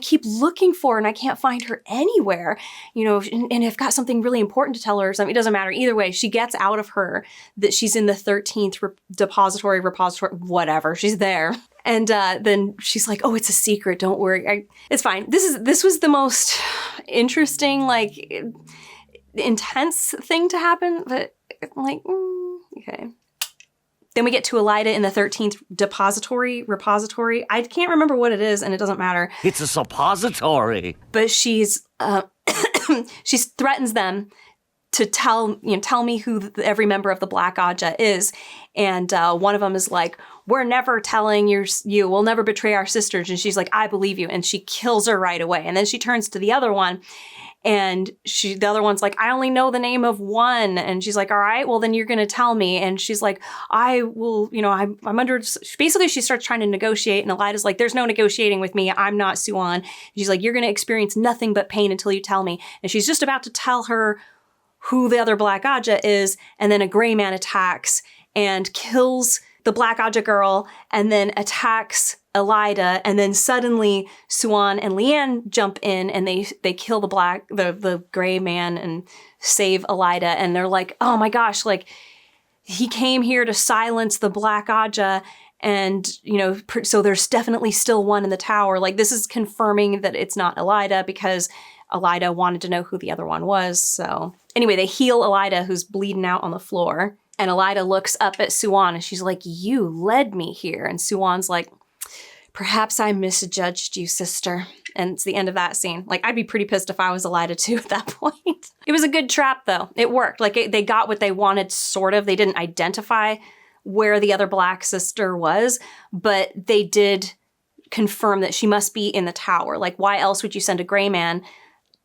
keep looking for her and I can't find her anywhere. And I've got something really important to tell her or something. It doesn't matter. Either way, she gets out of her that she's in the 13th repository, whatever. She's there. And then she's like, oh, it's a secret. Don't worry. It's fine. This was the most interesting, intense thing to happen. But okay. Then we get to Elida in the 13th repository. I can't remember what it is, and it doesn't matter. It's a suppository. But she threatens them to tell me who every member of the Black Aja is. And one of them is like, we're never telling you. We'll never betray our sisters. And she's like, I believe you. And she kills her right away. And then she turns to the other one. And the other one's like, I only know the name of one. And she's like, all right, well, then you're going to tell me. And she's like, I will, I'm under, basically she starts trying to negotiate. And Elida's like, there's no negotiating with me. I'm not Suan. And she's like, you're going to experience nothing but pain until you tell me. And she's just about to tell her who the other Black Aja is. And then a gray man attacks and kills the Black Aja girl and then attacks Elida, and then suddenly Suan and Leanne jump in and they kill the gray man and save Elida, and they're like, oh my gosh, he came here to silence the Black Aja, and so there's definitely still one in the tower. This is confirming that it's not Elida, because Elida wanted to know who the other one was. So anyway, they heal Elida, who's bleeding out on the floor, and Elida looks up at Suan and she's like, you led me here. And Suan's like, perhaps I misjudged you, sister. And it's the end of that scene. I'd be pretty pissed if I was Elida too at that point. It was a good trap, though. It worked. They got what they wanted, sort of. They didn't identify where the other Black sister was, but they did confirm that she must be in the tower. Why else would you send a gray man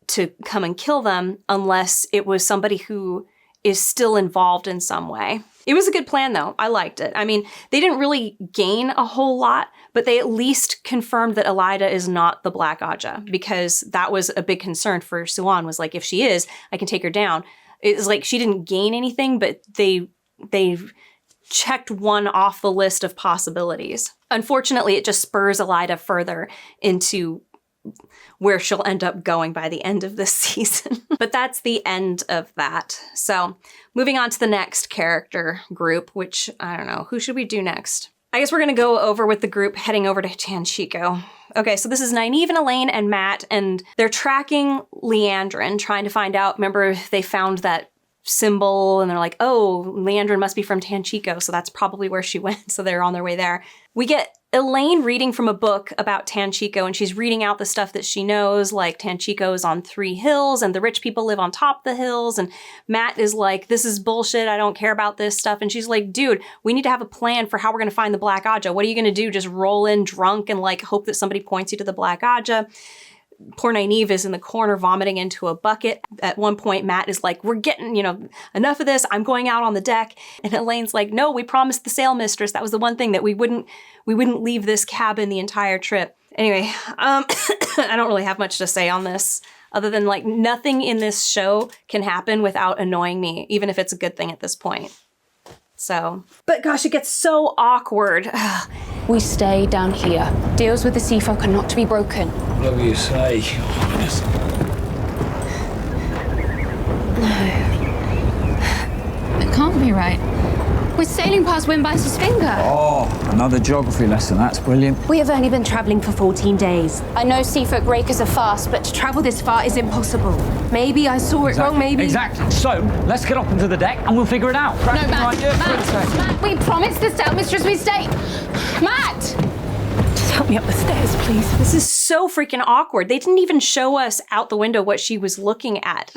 to come and kill them unless it was somebody who is still involved in some way? It was a good plan, though. I liked it. I mean, they didn't really gain a whole lot, but they at least confirmed that Elida is not the Black Aja, because that was a big concern for Suan, was if she is, I can take her down. It's she didn't gain anything, but they checked one off the list of possibilities. Unfortunately, it just spurs Elida further into where she'll end up going by the end of this season. But that's the end of that. So moving on to the next character group, which I don't know, who should we do next? I guess we're going to go over with the group heading over to Tanchico. Okay, so this is Nynaeve and Elaine and Matt, and they're tracking Leandrin, trying to find out, remember they found that symbol and they're like, oh, Leandrin must be from Tanchico, so that's probably where she went. So they're on their way there. We get Elaine reading from a book about Tanchico, and she's reading out the stuff that she knows, Tanchico is on 3 hills and the rich people live on top of the hills. And Matt is like, this is bullshit. I don't care about this stuff. And she's like, dude, we need to have a plan for how we're going to find the Black Aja. What are you going to do? Just roll in drunk and hope that somebody points you to the Black Aja? Poor Nynaeve is in the corner vomiting into a bucket. At one point, Matt is like, we're getting, enough of this. I'm going out on the deck. And Elaine's like, no, we promised the sail mistress. That was the one thing that we wouldn't leave this cabin the entire trip. Anyway, I don't really have much to say on this other than nothing in this show can happen without annoying me, even if it's a good thing at this point. So, but gosh, it gets so awkward. We stay down here. Deals with the sea folk are not to be broken. Whatever you say, Highness. No. It can't be right. We're sailing past Wimbice's finger. Oh, another geography lesson. That's brilliant. We have only been traveling for 14 days. I know seafoot breakers are fast, but to travel this far is impossible. Maybe I saw it wrong, maybe... Exactly. So, let's get up onto the deck and we'll figure it out. No, Matt, we promised the Stout Mistress we'd stay. Matt! Just help me up the stairs, please. This is so freaking awkward. They didn't even show us out the window what she was looking at.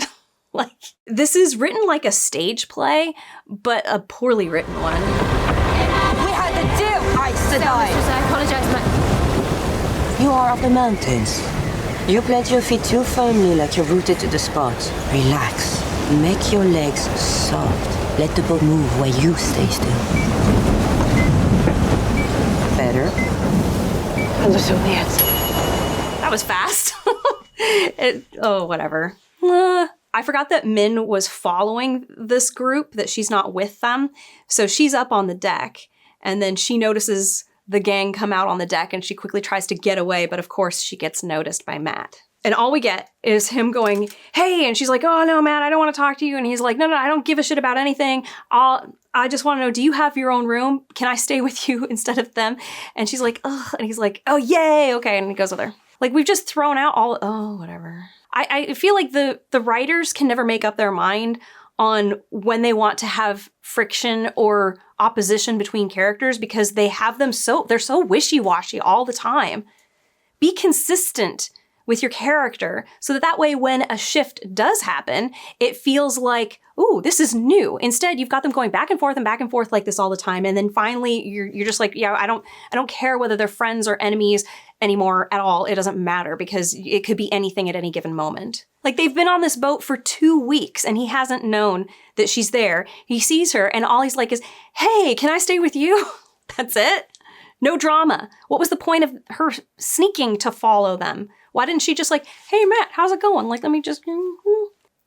Like, this is written like a stage play, but a poorly written one. We had the deal, I said. I apologize, Matt. You are of the mountains. You plant your feet too firmly like you're rooted to the spot. Relax. Make your legs soft. Let the boat move while you stay still. Better. That was fast. Whatever. I forgot that Min was following this group, that she's not with them. So she's up on the deck, and then she notices the gang come out on the deck, and she quickly tries to get away, but of course she gets noticed by Matt. And all we get is him going, hey, and she's like, oh no, Matt, I don't want to talk to you. And he's like, no, I don't give a shit about anything. I just want to know, do you have your own room? Can I stay with you instead of them? And she's like, ugh. And he's like, oh, yay. Okay. And he goes with her. Like, we've just thrown out whatever. I feel like the writers can never make up their mind on when they want to have friction or opposition between characters, because they have them they're so wishy-washy all the time. Be consistent with your character so that way when a shift does happen, it feels like, ooh, this is new. Instead, you've got them going back and forth like this all the time. And then finally you're just like, yeah, I don't care whether they're friends or enemies anymore at all. It doesn't matter, because it could be anything at any given moment. Like, they've been on this boat for 2 weeks and he hasn't known that she's there. He sees her and all he's like is, hey, can I stay with you? That's it. No drama. What was the point of her sneaking to follow them? Why didn't she just like, hey, Matt, how's it going? Like, let me just...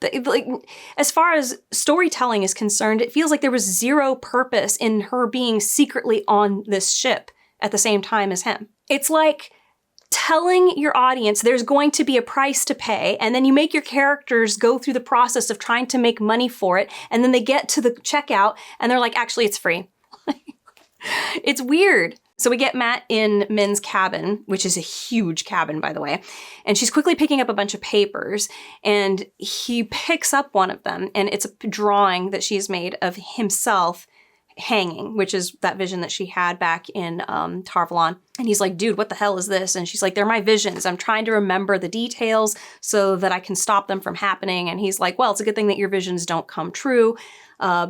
Like, as far as storytelling is concerned, it feels like there was zero purpose in her being secretly on this ship at the same time as him. It's like telling your audience there's going to be a price to pay, and then you make your characters go through the process of trying to make money for it, and then they get to the checkout and they're like, actually, it's free. It's weird. So we get Matt in Min's cabin, which is a huge cabin, by the way, and she's quickly picking up a bunch of papers, and he picks up one of them, and it's a drawing that she's made of himself hanging, which is that vision that she had back in Tarvalon. And he's like, dude, what the hell is this? And she's like, they're my visions. I'm trying to remember the details so that I can stop them from happening. And he's like, well, it's a good thing that your visions don't come true.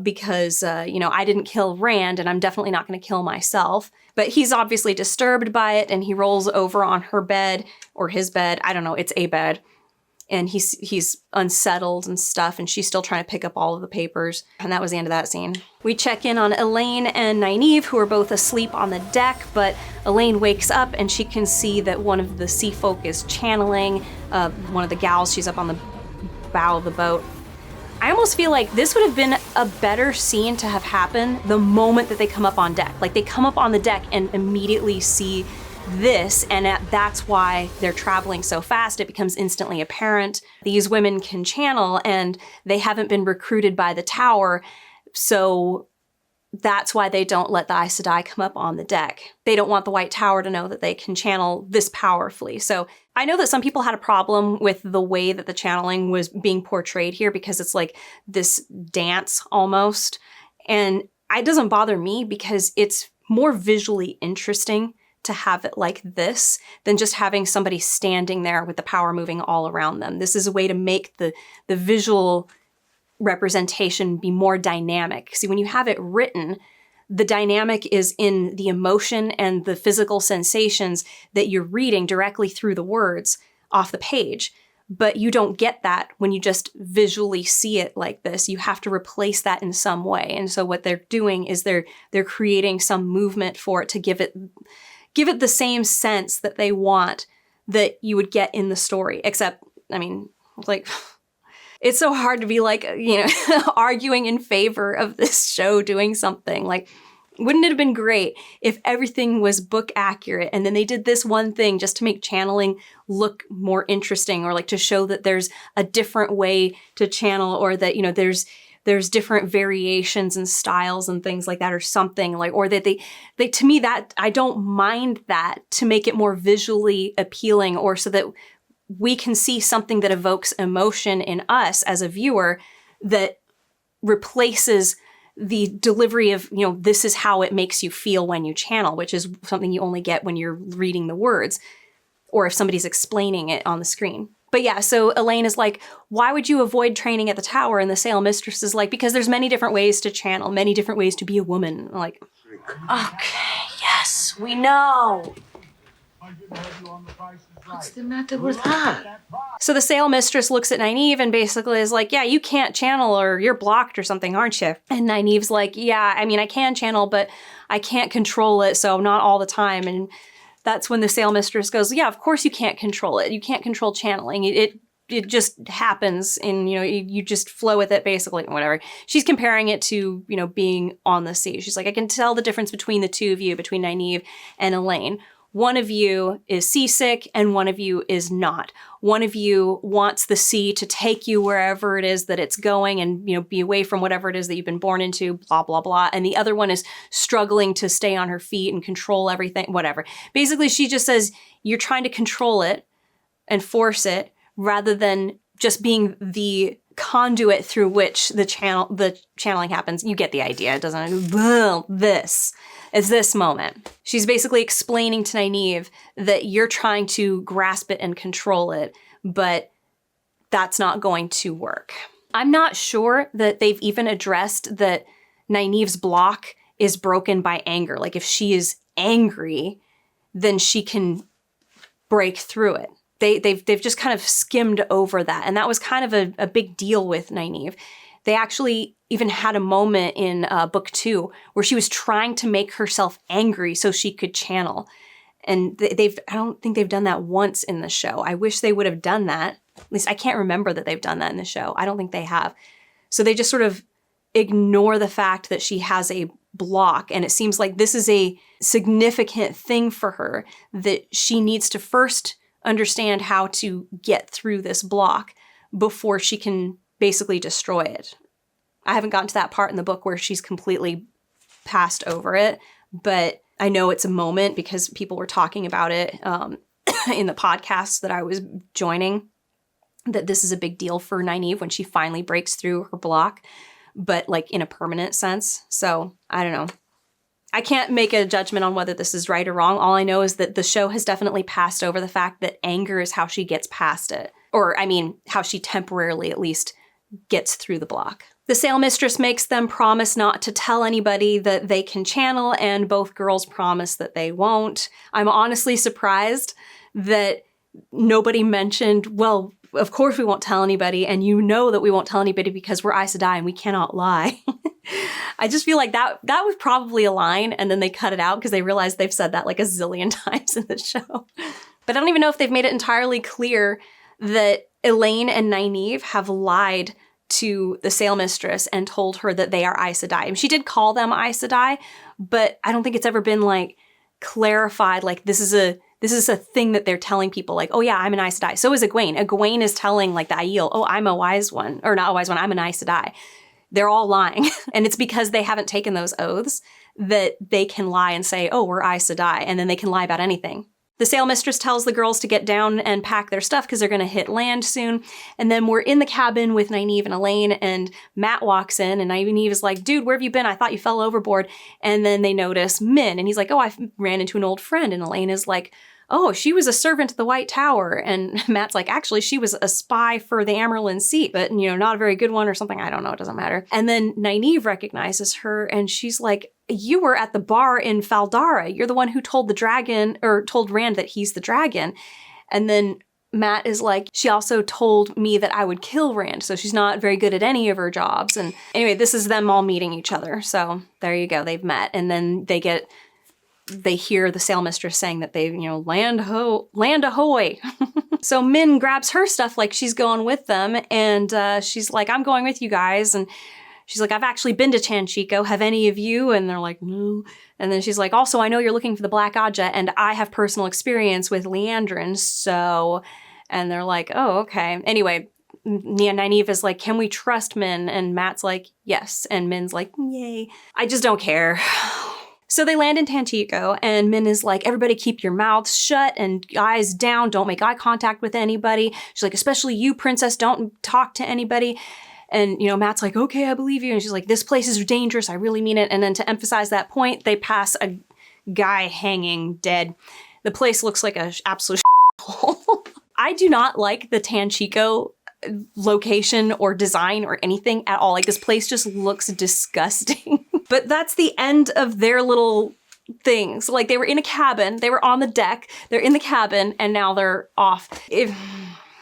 Because I didn't kill Rand, and I'm definitely not going to kill myself. But he's obviously disturbed by it, and he rolls over on her bed, or his bed. I don't know. It's a bed. And he's unsettled and stuff, and she's still trying to pick up all of the papers. And that was the end of that scene. We check in on Elaine and Nynaeve, who are both asleep on the deck, but Elaine wakes up and she can see that one of the sea folk is channeling one of the gals. She's up on the bow of the boat. I almost feel like this would have been a better scene to have happened the moment that they come up on deck. Like, they come up on the deck and immediately see this, and that's why they're traveling so fast. It becomes instantly apparent. These women can channel, and they haven't been recruited by the tower, so that's why they don't let the Aes Sedai come up on the deck. They don't want the White Tower to know that they can channel this powerfully. So I know that some people had a problem with the way that the channeling was being portrayed here, because it's like this dance almost. And it doesn't bother me, because it's more visually interesting to have it like this than just having somebody standing there with the power moving all around them. This is a way to make the visual representation be more dynamic. See, when you have it written, the dynamic is in the emotion and the physical sensations that you're reading directly through the words off the page. But you don't get that when you just visually see it like this. You have to replace that in some way. And so what they're doing is they're creating some movement for it to give it the same sense that they want that you would get in the story. Except, I mean, like, it's so hard to be like, arguing in favor of this show doing something. Like, wouldn't it have been great if everything was book accurate, and then they did this one thing just to make channeling look more interesting, or like to show that there's a different way to channel, or that, there's there's different variations and styles and things like that or something like, or that they to me that I don't mind that to make it more visually appealing or so that we can see something that evokes emotion in us as a viewer that replaces the delivery of, this is how it makes you feel when you channel, which is something you only get when you're reading the words or if somebody's explaining it on the screen. But yeah, so Elaine is like, why would you avoid training at the tower? And the Sale Mistress is like, because there's many different ways to channel, many different ways to be a woman. Like, okay, yes, we know. What's the matter with her? So the Sale Mistress looks at Nynaeve and basically is like, yeah, you can't channel or you're blocked or something, aren't you? And Nynaeve's like, yeah, I mean, I can channel, but I can't control it, so not all the time. And that's when the Sale Mistress goes, yeah, of course you can't control it. You can't control channeling. It just happens and, you just flow with it basically, whatever. She's comparing it to, being on the sea. She's like, I can tell the difference between the two of you, between Nynaeve and Elaine. One of you is seasick and one of you is not. One of you wants the sea to take you wherever it is that it's going and, be away from whatever it is that you've been born into, blah, blah, blah. And the other one is struggling to stay on her feet and control everything, whatever. Basically, she just says, you're trying to control it and force it rather than just being the conduit through which the channeling happens. You get the idea. It doesn't, well, this is this moment. She's basically explaining to Nynaeve that you're trying to grasp it and control it, but that's not going to work. I'm not sure that they've even addressed that Nynaeve's block is broken by anger. Like if she is angry, then she can break through it. They've just kind of skimmed over that. And that was kind of a big deal with Nynaeve. They actually even had a moment in book 2 where she was trying to make herself angry so she could channel. And I don't think they've done that once in the show. I wish they would have done that. At least I can't remember that they've done that in the show. I don't think they have. So they just sort of ignore the fact that she has a block. And it seems like this is a significant thing for her that she needs to first understand how to get through this block before she can basically destroy it. I haven't gotten to that part in the book where she's completely passed over it, but I know it's a moment because people were talking about it in the podcast that I was joining, that this is a big deal for Nynaeve when she finally breaks through her block, but like in a permanent sense. So I don't know. I can't make a judgment on whether this is right or wrong. All I know is that the show has definitely passed over the fact that anger is how she gets past it. Or, I mean, how she temporarily at least gets through the block. The Sale Mistress makes them promise not to tell anybody that they can channel, and both girls promise that they won't. I'm honestly surprised that nobody mentioned, well, of course we won't tell anybody, and you know that we won't tell anybody because we're Aes Sedai and we cannot lie. I just feel like that was probably a line, and then they cut it out because they realized they've said that like a zillion times in the show. But I don't even know if they've made it entirely clear that Elaine and Nynaeve have lied to the Sale Mistress and told her that they are Aes Sedai. I mean, she did call them Aes Sedai, but I don't think it's ever been like clarified. Like this is a thing that they're telling people. Like, oh yeah, I'm an Aes Sedai. So is Egwene. Egwene is telling like the Aiel, oh, I'm a wise one, or not a wise one. I'm an Aes Sedai. They're all lying, and it's because they haven't taken those oaths that they can lie and say, oh, we're Aes Sedai, and then they can lie about anything. The Sale Mistress tells the girls to get down and pack their stuff because they're going to hit land soon. And then we're in the cabin with Nynaeve and Elaine, and Matt walks in, and Nynaeve is like, dude, where have you been? I thought you fell overboard. And then they notice Min, and he's like, oh, I ran into an old friend. And Elaine is like, oh, she was a servant to the White Tower. And Matt's like, actually, she was a spy for the Amerlin seat, but, not a very good one or something. I don't know. It doesn't matter. And then Nynaeve recognizes her, and she's like, you were at the bar in Faldara. You're the one who told the dragon, or told Rand that he's the dragon. And then Matt is like, she also told me that I would kill Rand, so she's not very good at any of her jobs. And anyway, this is them all meeting each other. So there you go. They've met. And then they hear the Sale Mistress saying that they, land ahoy. So Min grabs her stuff like she's going with them, and she's like, I'm going with you guys. And she's like, I've actually been to Chanchico. Have any of you? And they're like, no. And then she's like, also, I know you're looking for the Black Aja, and I have personal experience with Leandrin, so... And they're like, oh, okay. Anyway, Nynaeve is like, can we trust Min? And Matt's like, yes. And Min's like, yay. I just don't care. So they land in Tanchico, and Min is like, everybody keep your mouths shut and eyes down. Don't make eye contact with anybody. She's like, especially you, princess, don't talk to anybody. And, Matt's like, okay, I believe you. And she's like, this place is dangerous. I really mean it. And then to emphasize that point, they pass a guy hanging dead. The place looks like an absolute shithole. I do not like the Tanchico location or design or anything at all. Like, this place just looks disgusting. But that's the end of their little things. Like, they were in a cabin, they were on the deck, they're in the cabin, and now they're off.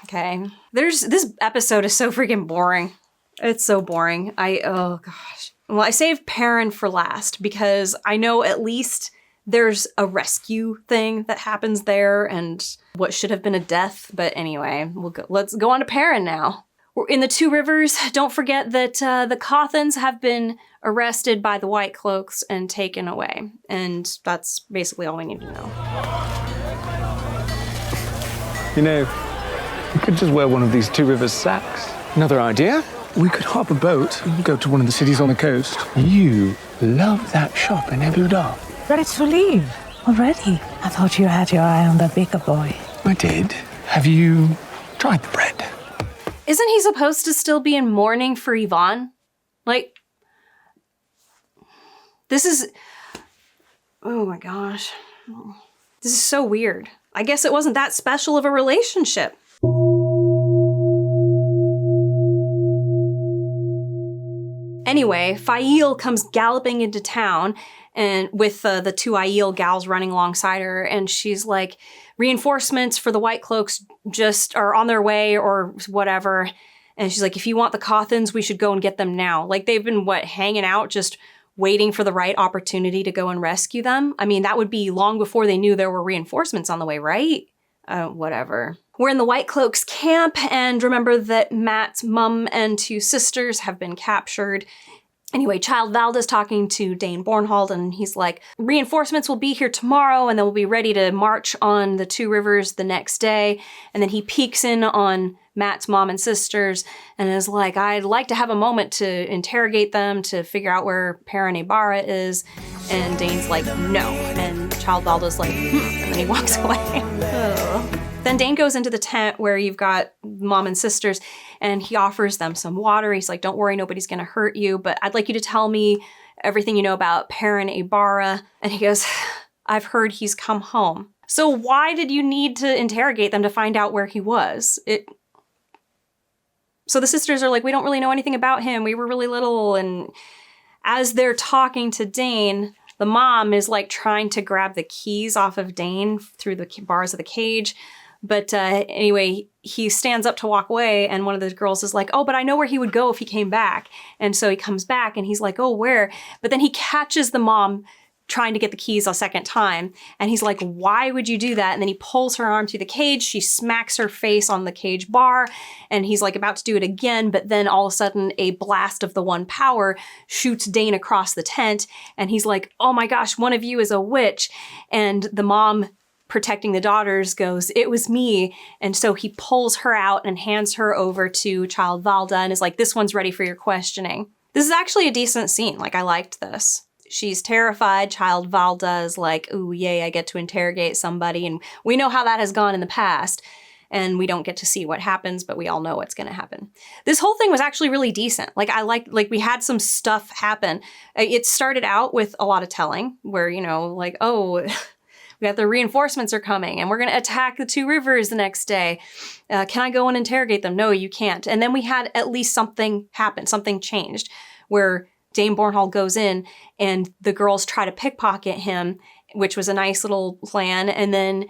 Okay. This episode is so freaking boring. It's so boring. Oh gosh. Well, I saved Perrin for last because I know at least there's a rescue thing that happens there and what should have been a death. But anyway, let's go on to Perrin now. We're in the Two Rivers. Don't forget that the Cothans have been arrested by the White Cloaks and taken away. And that's basically all we need to know. We could just wear one of these Two Rivers sacks. Another idea? We could hop a boat and go to one of the cities on the coast. You love that shop in Ebudar. Ready to leave already? I thought you had your eye on the bigger boy. I did. Have you tried the bread? Isn't he supposed to still be in mourning for Yvonne? Like, this is... Oh my gosh. This is so weird. I guess it wasn't that special of a relationship. Anyway, Fail comes galloping into town and with the two Aiel gals running alongside her, and she's like, reinforcements for the White Cloaks just are on their way or whatever. And she's like, if you want the Cothans, we should go and get them now. Like, they've been, hanging out just waiting for the right opportunity to go and rescue them? I mean, that would be long before they knew there were reinforcements on the way, right? Whatever. We're in the White Cloaks camp, and remember that Matt's mum and two sisters have been captured. Anyway, Child Valda's talking to Dane Bornhold, and he's like, reinforcements will be here tomorrow, and then we'll be ready to march on the Two Rivers the next day. And then he peeks in on Matt's mom and sisters and is like, I'd like to have a moment to interrogate them to figure out where Perrin Ibarra is. And Dane's like, no. And Child Valda's like, and then he walks away. Then Dane goes into the tent where you've got mom and sisters, and he offers them some water. He's like, don't worry, nobody's going to hurt you, but I'd like you to tell me everything you know about Perrin Ibarra. And he goes, I've heard he's come home. So why did you need to interrogate them to find out where he was? So the sisters are like, we don't really know anything about him. We were really little. And as they're talking to Dane, the mom is like trying to grab the keys off of Dane through the bars of the cage. But anyway, he stands up to walk away, and one of the girls is like, oh, but I know where he would go if he came back. And so he comes back, and he's like, oh, where? But then he catches the mom trying to get the keys a second time, and he's like, why would you do that? And then he pulls her arm through the cage, she smacks her face on the cage bar, and he's like about to do it again, but then all of a sudden a blast of the one power shoots Dane across the tent, and he's like, oh my gosh, one of you is a witch. And the mom, protecting the daughters, goes, it was me. And so he pulls her out and hands her over to Child Valda and is like, this one's ready for your questioning. This is actually a decent scene. Like, I liked this. She's terrified. Child Valda is like, ooh, yay, I get to interrogate somebody. And we know how that has gone in the past. And we don't get to see what happens, but we all know what's going to happen. This whole thing was actually really decent. Like, we had some stuff happen. It started out with a lot of telling where, like, oh, we got the reinforcements are coming and we're going to attack the Two Rivers the next day. Can I go and interrogate them? No, you can't. And then we had at least something happen. Something changed where Dane Bornhold goes in and the girls try to pickpocket him, which was a nice little plan. And then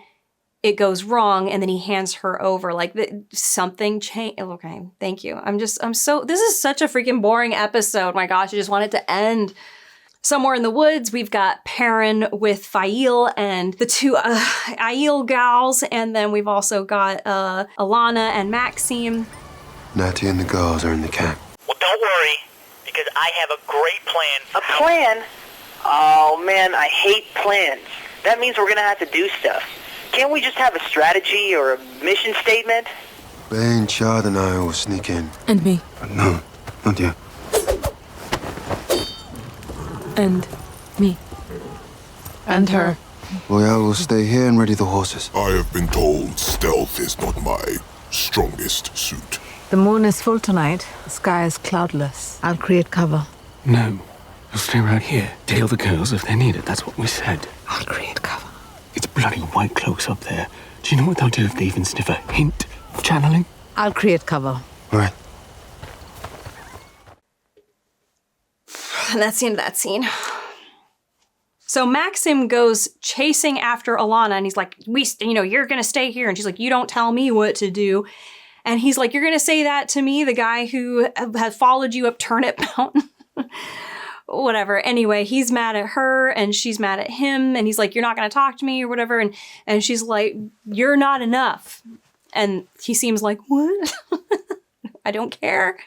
it goes wrong and then he hands her over. Like, something changed. Okay, thank you. this is such a freaking boring episode. My gosh, I just want it to end. Somewhere in the woods, we've got Perrin with Fail and the two Aiel gals, and then we've also got Alanna and Maksim. Natty and the girls are in the camp. Well, don't worry, because I have a great plan. A plan? Oh man, I hate plans. That means we're gonna have to do stuff. Can't we just have a strategy or a mission statement? Bane, Chad, and I will sneak in. And me. No, not yet. And me. And her. Royale will stay here and ready the horses. I have been told stealth is not my strongest suit. The moon is full tonight. The sky is cloudless. I'll create cover. No. You'll stay right here. Tail the girls if they need it. That's what we said. I'll create cover. It's bloody white cloaks up there. Do you know what they'll do if they even sniff a hint of channeling? I'll create cover. All right. And that's the end of that scene. So Maksim goes chasing after Alanna, and he's like, you're gonna stay here. And she's like, you don't tell me what to do. And he's like, you're gonna say that to me, the guy who has followed you up Turnip Mountain? Whatever. Anyway, he's mad at her, and she's mad at him, and he's like, you're not gonna talk to me, or whatever. And she's like, you're not enough. And he seems like, what? I don't care.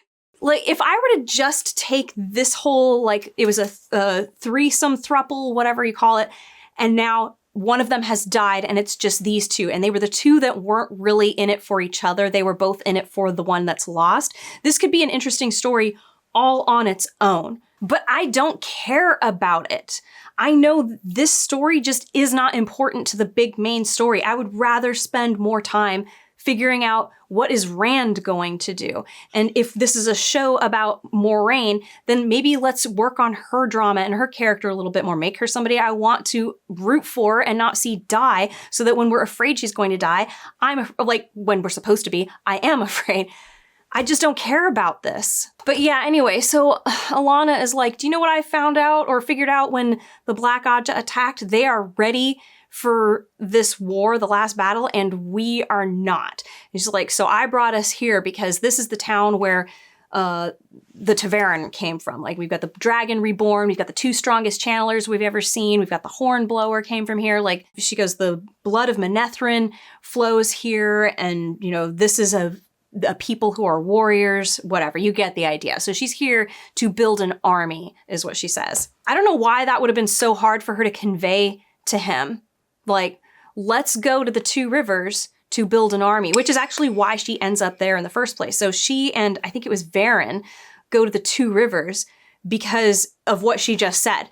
Like, if I were to just take this whole, like, it was a threesome, thruple, whatever you call it, and now one of them has died and it's just these two, and they were the two that weren't really in it for each other. They were both in it for the one that's lost. This could be an interesting story all on its own, but I don't care about it. I know this story just is not important to the big main story. I would rather spend more time figuring out what is Rand going to do. And if this is a show about Moraine, then maybe let's work on her drama and her character a little bit more. Make her somebody I want to root for and not see die, so that when we're afraid she's going to die, when we're supposed to be, I am afraid. I just don't care about this. But yeah, anyway, so Alanna is like, do you know what I found out or figured out when the Black Aja attacked? They are ready for this war, the last battle, and we are not. He's like, so I brought us here because this is the town where the Taveran came from. Like, we've got the Dragon Reborn, we've got the two strongest channelers we've ever seen, we've got the Hornblower came from here. Like, she goes, the blood of Manetheren flows here, and, this is a people who are warriors, whatever, you get the idea. So she's here to build an army, is what she says. I don't know why that would have been so hard for her to convey to him. Like, let's go to the Two Rivers to build an army, which is actually why she ends up there in the first place. So she and I think it was Varen go to the Two Rivers because of what she just said.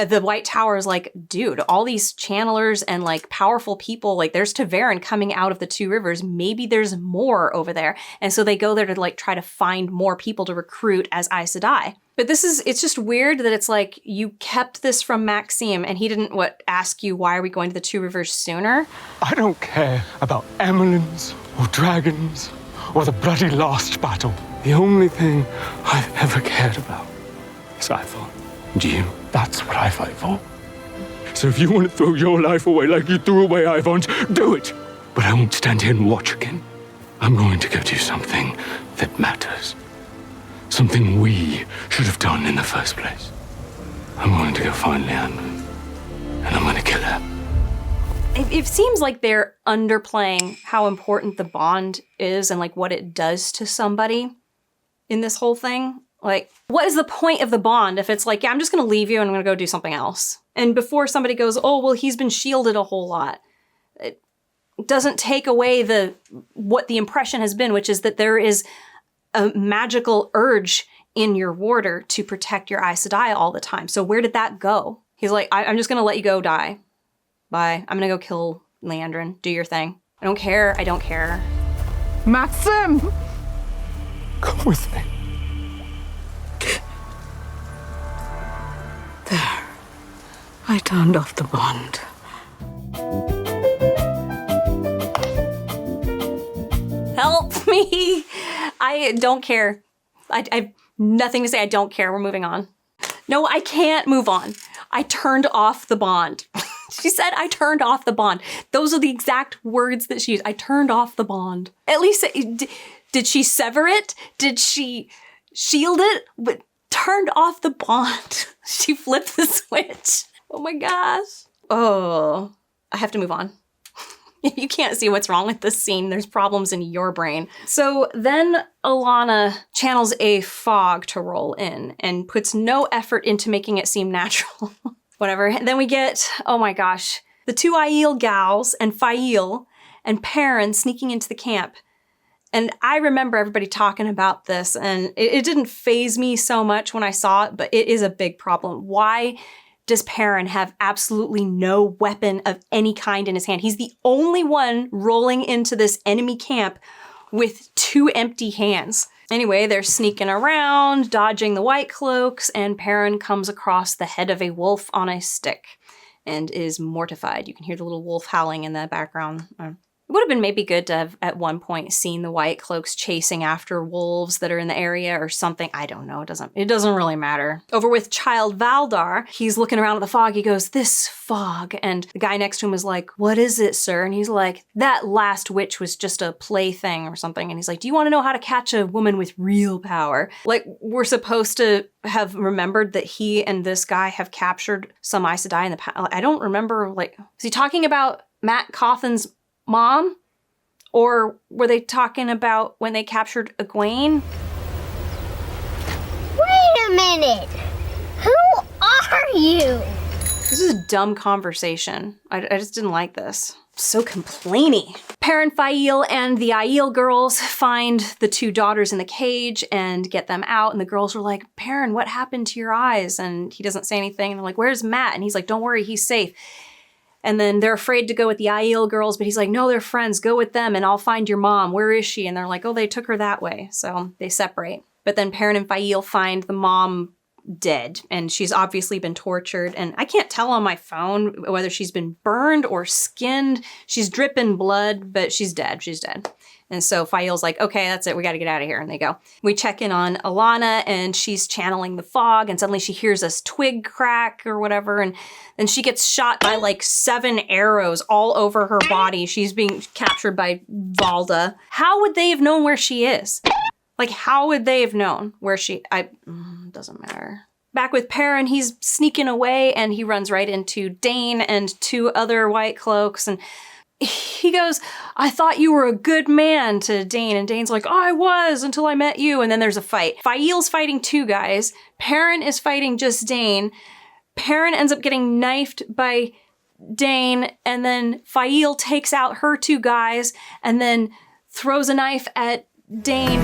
The White Tower is like, dude, all these channelers and like powerful people, like there's Taveran coming out of the Two Rivers. Maybe there's more over there. And so they go there to like try to find more people to recruit as Aes Sedai. But it's just weird that it's like you kept this from Maksim and he didn't, ask you, why are we going to the Two Rivers sooner? I don't care about Emolins or dragons or the bloody last battle. The only thing I've ever cared about is Ivor. And you, that's what I fight for. So if you want to throw your life away like you threw away Ivon's, do it. But I won't stand here and watch again. I'm going to go do something that matters. Something we should have done in the first place. I'm going to go find Leanne, and I'm going to kill her. It seems like they're underplaying how important the bond is and like what it does to somebody in this whole thing. Like, what is the point of the bond if it's like, yeah, I'm just going to leave you and I'm going to go do something else? And before somebody goes, oh, well, he's been shielded a whole lot. It doesn't take away what the impression has been, which is that there is a magical urge in your warder to protect your Aes Sedai all the time. So where did that go? He's like, I'm just going to let you go die. Bye. I'm going to go kill Leandrin. Do your thing. I don't care. I don't care. Maksim! Come with me. There. I turned off the bond. Help me! I don't care. I have nothing to say. I don't care. We're moving on. No, I can't move on. I turned off the bond. She said I turned off the bond. Those are the exact words that she used. I turned off the bond. At least, did she sever it? Did she shield it? But turned off the bond. She flipped the switch. Oh my gosh. Oh, I have to move on. You can't see what's wrong with this scene. There's problems in your brain. So then Alanna channels a fog to roll in and puts no effort into making it seem natural. Whatever. And then we get, oh my gosh, the two Aiel gals and Fail and Perrin sneaking into the camp. And I remember everybody talking about this, and it didn't faze me so much when I saw it, but it is a big problem. Why does Perrin have absolutely no weapon of any kind in his hand? He's the only one rolling into this enemy camp with 2 empty hands. Anyway, they're sneaking around, dodging the white cloaks, and Perrin comes across the head of a wolf on a stick and is mortified. You can hear the little wolf howling in the background. It would have been maybe good to have at one point seen the white cloaks chasing after wolves that are in the area or something. I don't know. It doesn't really matter. Over with Child Valdar, he's looking around at the fog. He goes, "This fog." And the guy next to him is like, "What is it, sir?" And he's like, "That last witch was just a plaything or something." And he's like, "Do you want to know how to catch a woman with real power?" Like, we're supposed to have remembered that he and this guy have captured some Aes Sedai in the past. I don't remember, like, is he talking about Matt Cawthon's mom? Or were they talking about when they captured Egwene? Wait a minute! Who are you? This is a dumb conversation. I just didn't like this. So complainy. Perrin, Fael, and the Aiel girls find the 2 daughters in the cage and get them out. And the girls are like, "Perrin, what happened to your eyes?" And he doesn't say anything. And they're like, "Where's Matt?" And he's like, "Don't worry, he's safe." And then they're afraid to go with the Aiel girls, but he's like, "No, they're friends. Go with them and I'll find your mom. Where is she?" And they're like, "Oh, they took her that way." So they separate. But then Perrin and Fael find the mom dead, and she's obviously been tortured. And I can't tell on my phone whether she's been burned or skinned. She's dripping blood, but she's dead. She's dead. And so Fael's like, "Okay, that's it. We got to get out of here." And they go. We check in on Alanna, and she's channeling the fog, and suddenly she hears this twig crack or whatever, and then she gets shot by like 7 arrows all over her body. She's being captured by Valda. How would they have known where she is? Like, how would they have known where she... doesn't matter. Back with Perrin, he's sneaking away, and he runs right into Dane and 2 other white cloaks, and he goes, "I thought you were a good man," to Dane. And Dane's like, "I was until I met you." And then there's a fight. Fael's fighting 2 guys. Perrin is fighting just Dane. Perrin ends up getting knifed by Dane. And then Fael takes out her 2 guys and then throws a knife at Dane.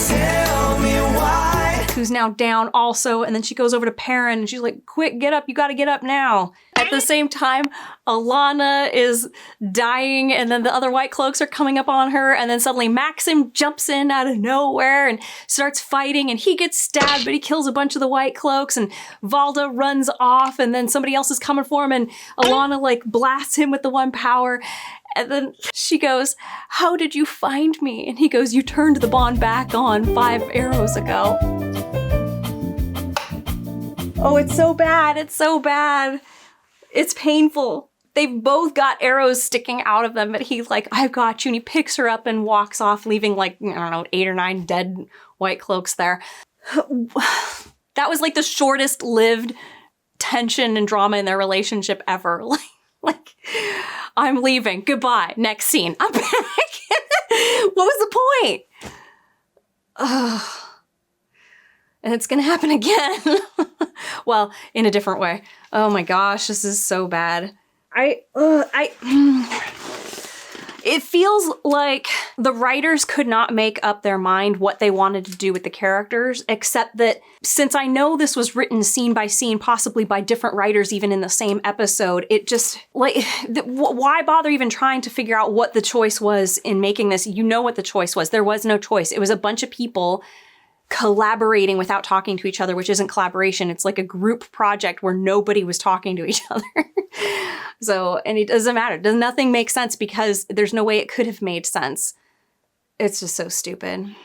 Tell me why. Who's now down also. And then she goes over to Perrin and she's like, "Quick, get up. You got to get up now." At the same time, Alanna is dying, and then the other white cloaks are coming up on her, and then suddenly Maksim jumps in out of nowhere and starts fighting, and he gets stabbed, but he kills a bunch of the white cloaks, and Valda runs off, and then somebody else is coming for him, and Alanna like blasts him with the 1 power. And then she goes, "How did you find me?" And he goes, "You turned the bond back on 5 arrows ago." Oh, it's so bad. It's so bad. It's painful. They've both got arrows sticking out of them, but he's like, "I've got you." And he picks her up and walks off, leaving like, I don't know, 8 or 9 dead white cloaks there. That was like the shortest lived tension and drama in their relationship ever. Like, "I'm leaving. Goodbye. Next scene. I'm back." What was the point? Ugh. And it's gonna happen again. Well, in a different way. Oh my gosh, this is so bad. It feels like the writers could not make up their mind what they wanted to do with the characters, except that since I know this was written scene by scene, possibly by different writers even in the same episode, it just, like, why bother even trying to figure out what the choice was in making this? You know what the choice was. There was no choice. It was a bunch of people collaborating without talking to each other, which isn't collaboration. It's like a group project where nobody was talking to each other. So, and it doesn't matter. Nothing makes sense because there's no way it could have made sense. It's just so stupid.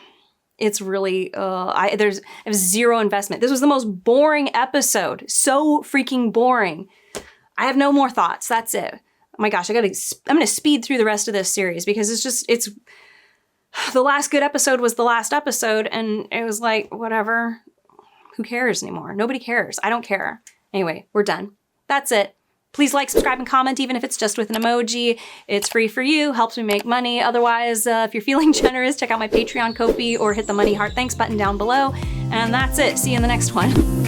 It's really, I have zero investment. This was the most boring episode. So freaking boring. I have no more thoughts. That's it. Oh my gosh, I'm going to speed through the rest of this series because it's the last good episode was the last episode, and it was like, whatever. Who cares anymore? Nobody cares. I don't care. Anyway, we're done. That's it. Please like, subscribe, and comment, even if it's just with an emoji. It's free for you, helps me make money. Otherwise, if you're feeling generous, check out my Patreon, Ko-fi, or hit the money heart thanks button down below. And that's it. See you in the next one.